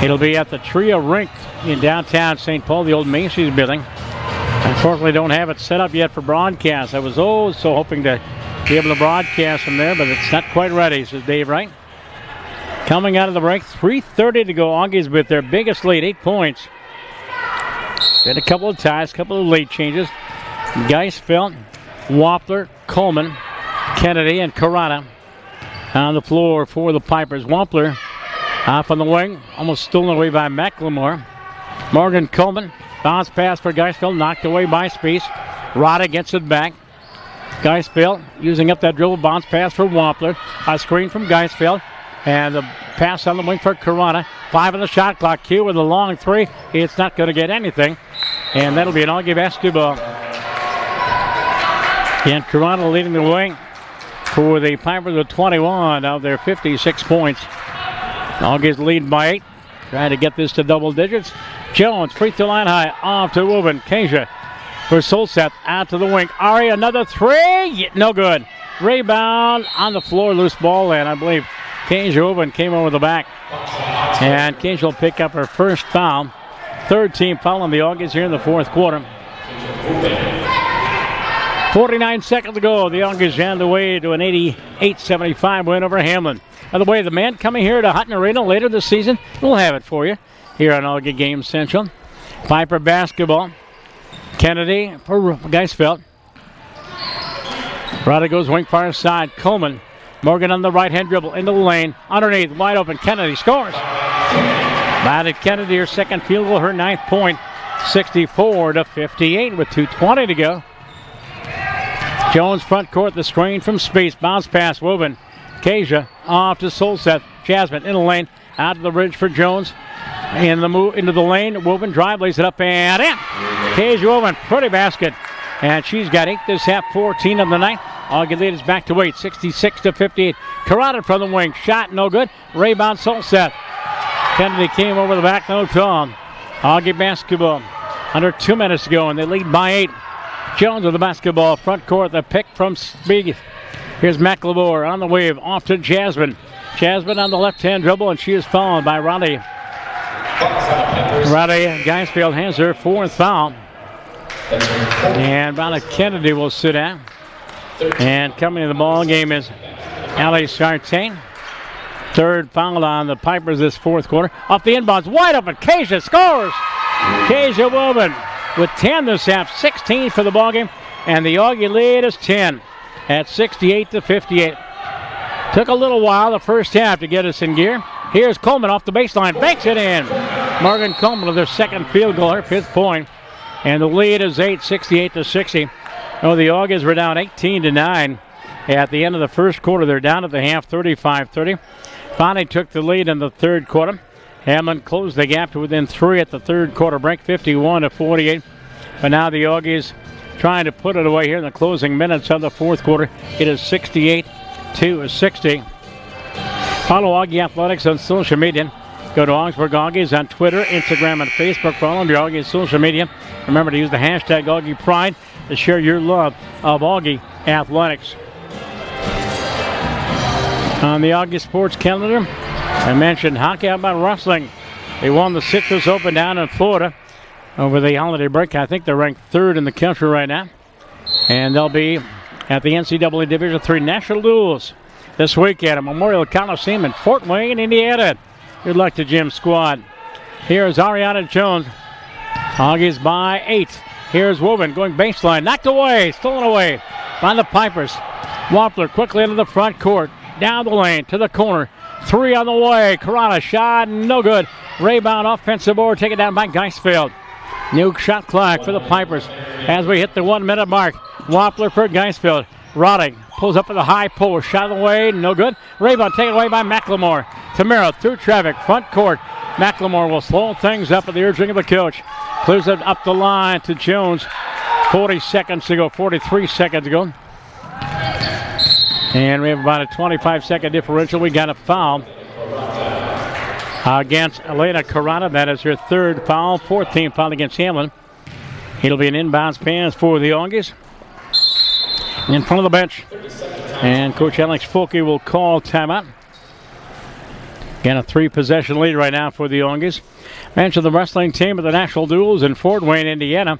it'll be at the Tria Rink in downtown St. Paul, the old Macy's building. Unfortunately, don't have it set up yet for broadcast. I was so hoping to be able to broadcast from there, but it's not quite ready, says Dave Wright. Coming out of the break, 3:30 to go. Auggies with their biggest lead, 8 points. Had a couple of ties, a couple of late changes. Geisfeld, Wampler, Coleman, Kennedy, and Corona on the floor for the Pipers. Wampler off on the wing, almost stolen away by McLemore. Morgan Coleman, bounce pass for Geisfeld, knocked away by Spieth. Rada gets it back. Geisfeld using up that dribble, bounce pass for Wampler. A screen from Geisfeld. And the pass on the wing for Corona. 5 on the shot clock. Q with a long 3. It's not going to get anything. And that'll be an Auggie basketball. And Corona leading the way for the Pipers with 21 of their 56 points. Auggies lead by 8. Trying to get this to double digits. Jones, free throw line high. Off to Wubin. Kasia for Solseth. Out to the wing. Ari, another 3. No good. Rebound on the floor. Loose ball. And I believe Kasia Wubin came over the back. And Kasia will pick up her first foul. Third team foul on the Auggies here in the fourth quarter. 49 seconds to go. The Auggies on the way to an 88-75 win over Hamline. By the way, the man coming here to Hutton Arena later this season, we'll have it for you here on Auggie Game Central. Piper basketball. Kennedy for Geisfeld. Rada goes wing far side. Coleman. Morgan on the right-hand dribble into the lane. Underneath, wide open. Kennedy scores. Batted Kennedy, her second field goal, her 9th point. 64-58 with 2:20 to go. Jones front court, the screen from Space. Bounce pass, Woven. Kasia off to Solseth. Jasmine in the lane. Out to the ridge for Jones. In the move into the lane. Woven drive, lays it up and in. Kasia Woven, pretty basket. And she's got 8 this half, 14 of the night. Auggie lead is back to 8, 66-58. Carrada from the wing. Shot no good. Rebound Solseth. Kennedy came over the back, no call. Auggie basketball. Under 2 minutes to go, and they lead by 8. Jones with the basketball. Front court, the pick from Spiegel. Here's McLemore on the wave. Off to Jasmine. Jasmine on the left-hand dribble, and she is fouled by Roddy. Roddy Geisfeld has her 4th foul. And Ronna Kennedy will sit down. And coming to the ball game is Ali Sartain. 3rd foul on the Pipers this 4th quarter. Off the inbounds, wide open. Kasia scores. Kasia Woven with 10 this half, 16 for the ball game, and the Auggie lead is 10 at 68-58. Took a little while the first half to get us in gear. Here's Coleman off the baseline, banks it in. Morgan Coleman with their 2nd field goal, her 5th point, and the lead is 8, 68-60. Oh, the Auggies were down 18-9 at the end of the first quarter. They're down at the half, 35-30. Finally took the lead in the 3rd quarter. Hamline closed the gap to within 3 at the 3rd quarter break, 51-48. But now the Auggies trying to put it away here in the closing minutes of the 4th quarter. It is 68-60. Follow Auggie Athletics on social media. Go to Augsburg Auggies on Twitter, Instagram, and Facebook. Follow your Auggie social media. Remember to use the hashtag Auggie Pride to share your love of Auggie Athletics. On the Auggie Sports calendar, I mentioned hockey. How about wrestling? They won the Citrus Open down in Florida over the holiday break. I think they're ranked 3rd in the country right now. And they'll be at the NCAA Division III National Duels this weekend at Memorial Coliseum in Fort Wayne, Indiana. Good luck to Jim's squad. Here's Ariana Jones. Auggies by 8. Here's Woven going baseline. Knocked away. Stolen away by the Pipers. Wampler quickly into the front court. Down the lane to the corner. 3 on the way. Corona shot no good. Rebound offensive board taken down by Geisfeld. New shot clock for the Pipers as we hit the 1 minute mark. Wampler for Geisfeld. Roddick pulls up at the high post. Shot away, no good. Rebound taken away by McLemore. Tamara through traffic, front court. McLemore will slow things up at the urging of the coach. Clears it up the line to Jones. 40 seconds to go, 43 seconds to go. And we have about a 25-second differential. We got a foul against Elena Corona. That is her 3rd foul, 4th team foul against Hamline. It'll be an inbounds pass for the Auggies. In front of the bench. And Coach Alex Fulke will call timeout. Again, a 3-possession lead right now for the Auggies. Mentioned the wrestling team at the National Duels in Fort Wayne, Indiana.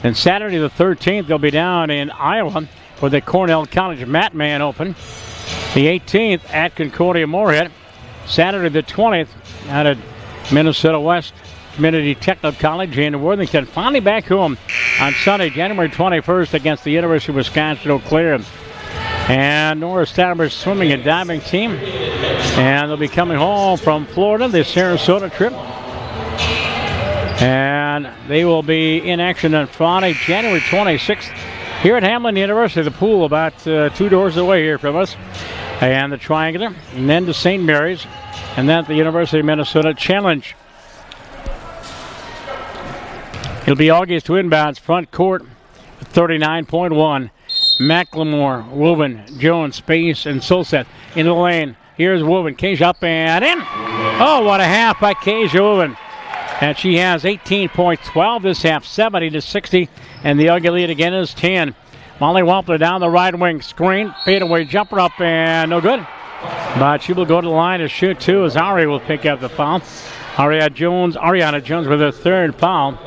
And Saturday the 13th, they'll be down in Iowa for the Cornell College Matman Open. The 18th at Concordia Moorhead. Saturday the 20th out at Minnesota West Community Technical College in Worthington. Finally back home on Sunday, January 21st against the University of Wisconsin Eau Claire. And Norris established swimming and diving team. And they'll be coming home from Florida, the Sarasota trip. And they will be in action on Friday, January 26th here at Hamline University, the pool about 2 doors away here from us. And the triangular, and then to St. Mary's, and then the University of Minnesota Challenge. It'll be Auggies to inbounds, front court, 39.1. McLemore, Woven, Jones, Space, and Solseth into the lane. Here's Woven, Cage up and in. Oh, what a half by Cage Woven. And she has 18.12 this half, 70-60, and the Auggie lead again is 10. Molly Wampler down the right wing, screen, fadeaway jumper up and no good. But she will go to the line to shoot two as Ari will pick up the foul. Ariana Jones with her third foul.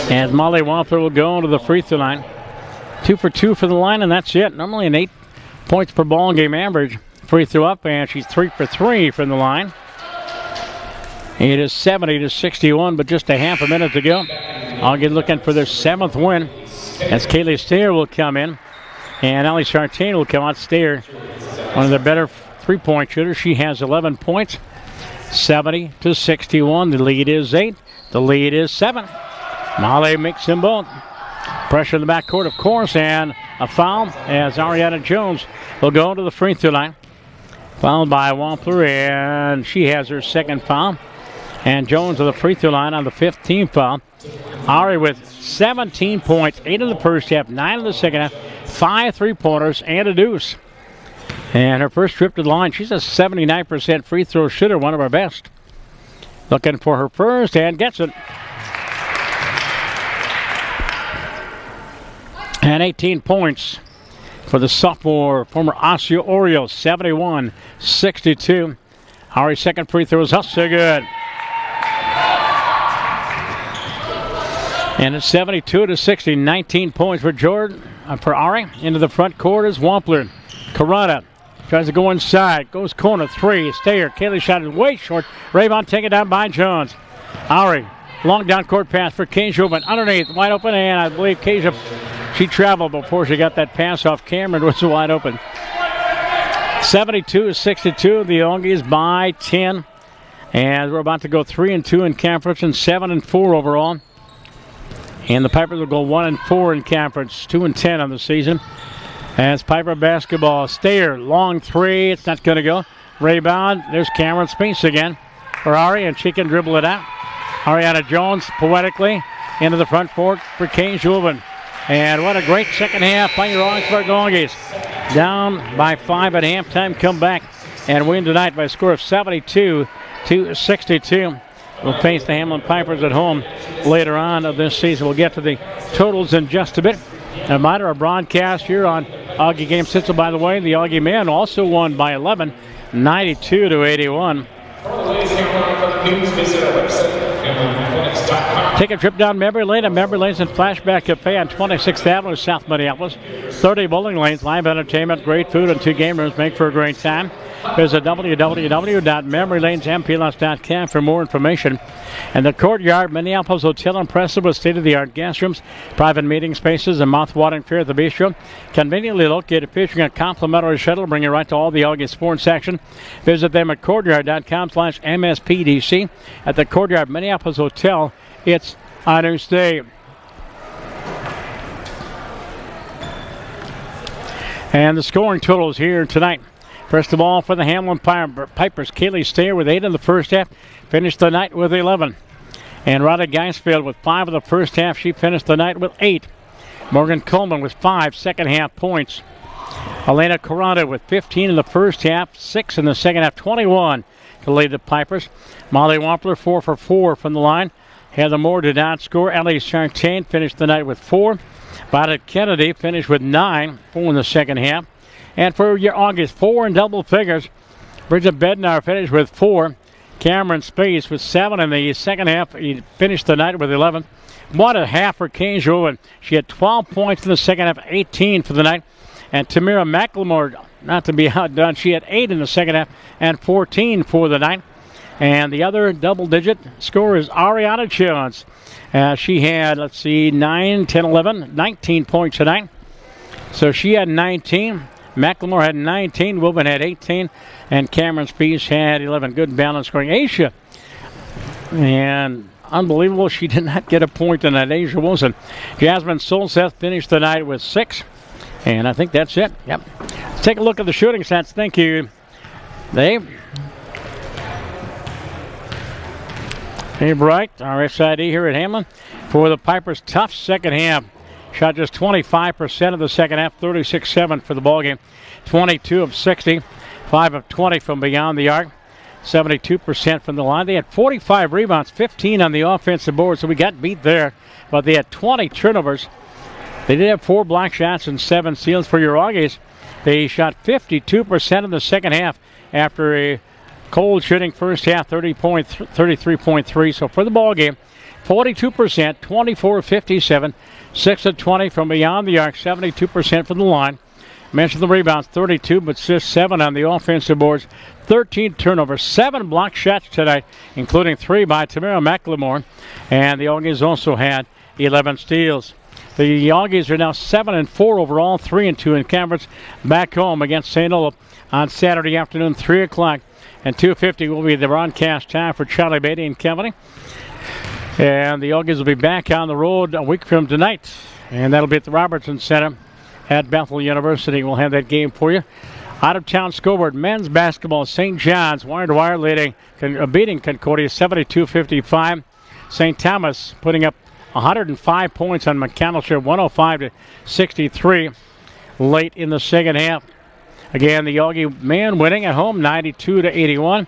And Molly Wampler will go to the free throw line. 2 for 2 for the line, and that's it. Normally an 8 points per ball game average. Free throw up, and she's 3 for 3 from the line. It is 70-61, but just a half a minute to go. Auggie looking for their 7th win as Kaylee Stair will come in. And Allie Sartain will come out. Stair, one of their better three-point shooters. She has 11 points. 70-61. The lead is 8. The lead is 7. Molly makes them both. Pressure in the backcourt, of course, and a foul as Ariana Jones will go to the free throw line. Fouled by Wampler, and she has her 2nd foul. And Jones to the free throw line on the 15th foul. Ari with 17 points, 8 in the first half, 9 in the second half, 5 3-pointers, and a deuce. And her first trip to the line, she's a 79% free throw shooter, one of our best. Looking for her first and gets it. And 18 points for the sophomore, former Osseo Orioles, 71-62. Ari's second free throw is also good. And it's 72-60, 19 points for Ari. Into the front court is Wampler. Carrata tries to go inside, goes corner, 3, Stayer. Kaylee shot is way short. Rayvon taken down by Jones. Ari, long down court pass for Keisha, but underneath, wide open, and I believe Keisha, she traveled before she got that pass off. Cameron was wide open. 72-62, the Auggies by 10. And we're about to go 3-2 in conference and 7-4 overall. And the Pipers will go 1-4 in conference, 2-10 on the season. As Piper basketball, Stayer, long 3, it's not going to go. Rebound, there's Cameron Space again for Ari, and she can dribble it out. Ariana Jones, poetically, into the front court for Kane Schulman. And what a great second half by your Augsburg Auggies. Down by 5 at halftime, come back and win tonight by a score of 72-62. We'll face the Hamline Pipers at home later on of this season. We'll get to the totals in just a bit. A reminder, our broadcast here on Auggie Game Central, by the way, the Auggie men also won by 11, 92-81. Take a trip down memory lane at Memory Lanes and Flashback Cafe on 26th Avenue, South Minneapolis. 30 bowling lanes, live entertainment, great food, and 2 game rooms make for a great time. Visit www.memorylanesmpls.com for more information. And the Courtyard Minneapolis Hotel and Preston with state-of-the-art guest rooms, private meeting spaces, and mouth-watering fare at the bistro. Conveniently located, featuring a complimentary shuttle, bring you right to all the Auggie sports action. Visit them at courtyard.com/MSPDC. At the Courtyard Minneapolis Hotel, it's on your stay. And the scoring totals here tonight. First of all, for the Hamline Pipers, Kaylee Stayer with 8 in the first half, finished the night with 11. And Rada Geisfeld with 5 in the first half, she finished the night with 8. Morgan Coleman with 5 second half points. Elena Carrata with 15 in the first half, 6 in the second half, 21 to lead the Pipers. Molly Wampler 4 for 4 from the line. Heather Moore did not score. Ellie Sartain finished the night with 4. Violet Kennedy finished with 9, 4 in the second half. And for your August, 4 in double figures. Bridget Bednar finished with 4. Cameron Space with 7 in the second half. He finished the night with 11. What a half for Kane Joven. She had 12 points in the second half, 18 for the night. And Tamira McLemore, not to be outdone, she had 8 in the second half and 14 for the night. And the other double-digit scorer is Ariana Jones. She had, 9, 10, 11, 19 points tonight. So she had 19. McLemore had 19. Wilben had 18. And Cameron Spees had 11. Good balance scoring. Asia and unbelievable. She did not get a point in that. Asia Wilson. Jasmine Solseth finished the night with 6. And I think that's it. Yep. Let's take a look at the shooting stats. Thank you, Dave. Dave Bright, our SID here at Hamline. For the Pipers, tough second half. Shot just 25% of the second half, 36-7 for the ballgame. 22 of 60, 5 of 20 from beyond the arc, 72% from the line. They had 45 rebounds, 15 on the offensive board, so we got beat there. But they had 20 turnovers. They did have 4 block shots and 7 steals for your Auggies. They shot 52% in the second half after a cold shooting first half, 33.3. So for the ball game, 42%, 24-57, 6 of 20 from beyond the arc, 72% from the line. Mentioned the rebounds, 32, but just 7 on the offensive boards, 13 turnovers, 7 block shots tonight, including 3 by Tamara McLemore. And the Auggies also had 11 steals. The Auggies are now 7-4 overall, 3-2 in conference. Back home against St. Olaf on Saturday afternoon, 3 o'clock. And 2:50 will be the broadcast time for Charlie Beatty and company. And the Auggies will be back on the road a week from tonight. And that'll be at the Robertson Center at Bethel University. We'll have that game for you. Out-of-town scoreboard, men's basketball, St. John's, wire-to-wire beating Concordia 72-55. St. Thomas putting up 105 points on McAllister, 105-63 late in the second half. Again, the Augie man winning at home, 92-81.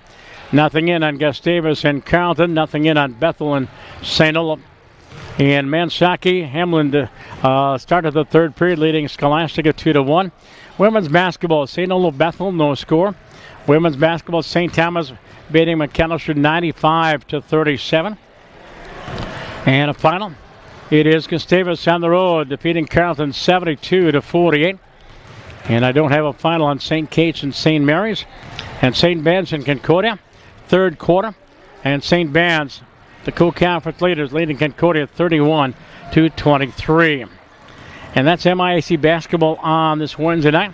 Nothing in on Gustavus and Carleton, nothing in on Bethel and St. Olaf. And men's hockey, Hamline started the third period, leading Scholastica 2-1. Women's basketball, St. Olaf Bethel, no score. Women's basketball, St. Thomas beating McAllister 95-37. And a final, it is Gustavus on the road, defeating Carleton 72-48. And I don't have a final on St. Kate's and St. Mary's. And St. Ben's and Concordia, third quarter. And St. Ben's, the co-conference leaders, leading Concordia 31-23. And that's MIAC basketball on this Wednesday night,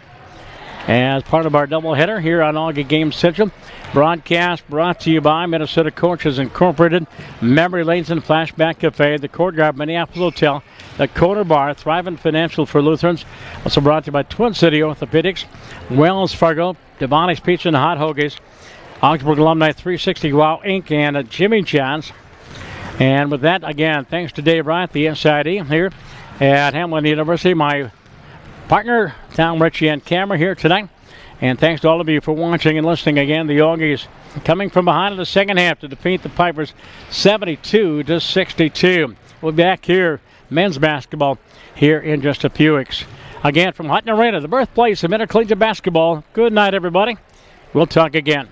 as part of our doubleheader here on Auggie Game Central. Broadcast brought to you by Minnesota Coaches Incorporated, Memory Lanes and Flashback Cafe, the Courtyard Minneapolis Hotel, the Corner Bar, Thrivent Financial for Lutherans. Also brought to you by Twin City Orthopedics, Wells Fargo, Devani's Pizza and Hot Hoagies, Augsburg Alumni 360 Wow Inc., and Jimmy John's. And with that, again, thanks to Dave Wright, the SID here at Hamline University, my partner, Tom Ritchie and camera here tonight. And thanks to all of you for watching and listening. Again, the Auggies coming from behind in the second half to defeat the Pipers 72-62. We'll be back here, men's basketball, here in just a few weeks. Again, from Hutton Arena, the birthplace of intercollegiate basketball, good night, everybody. We'll talk again.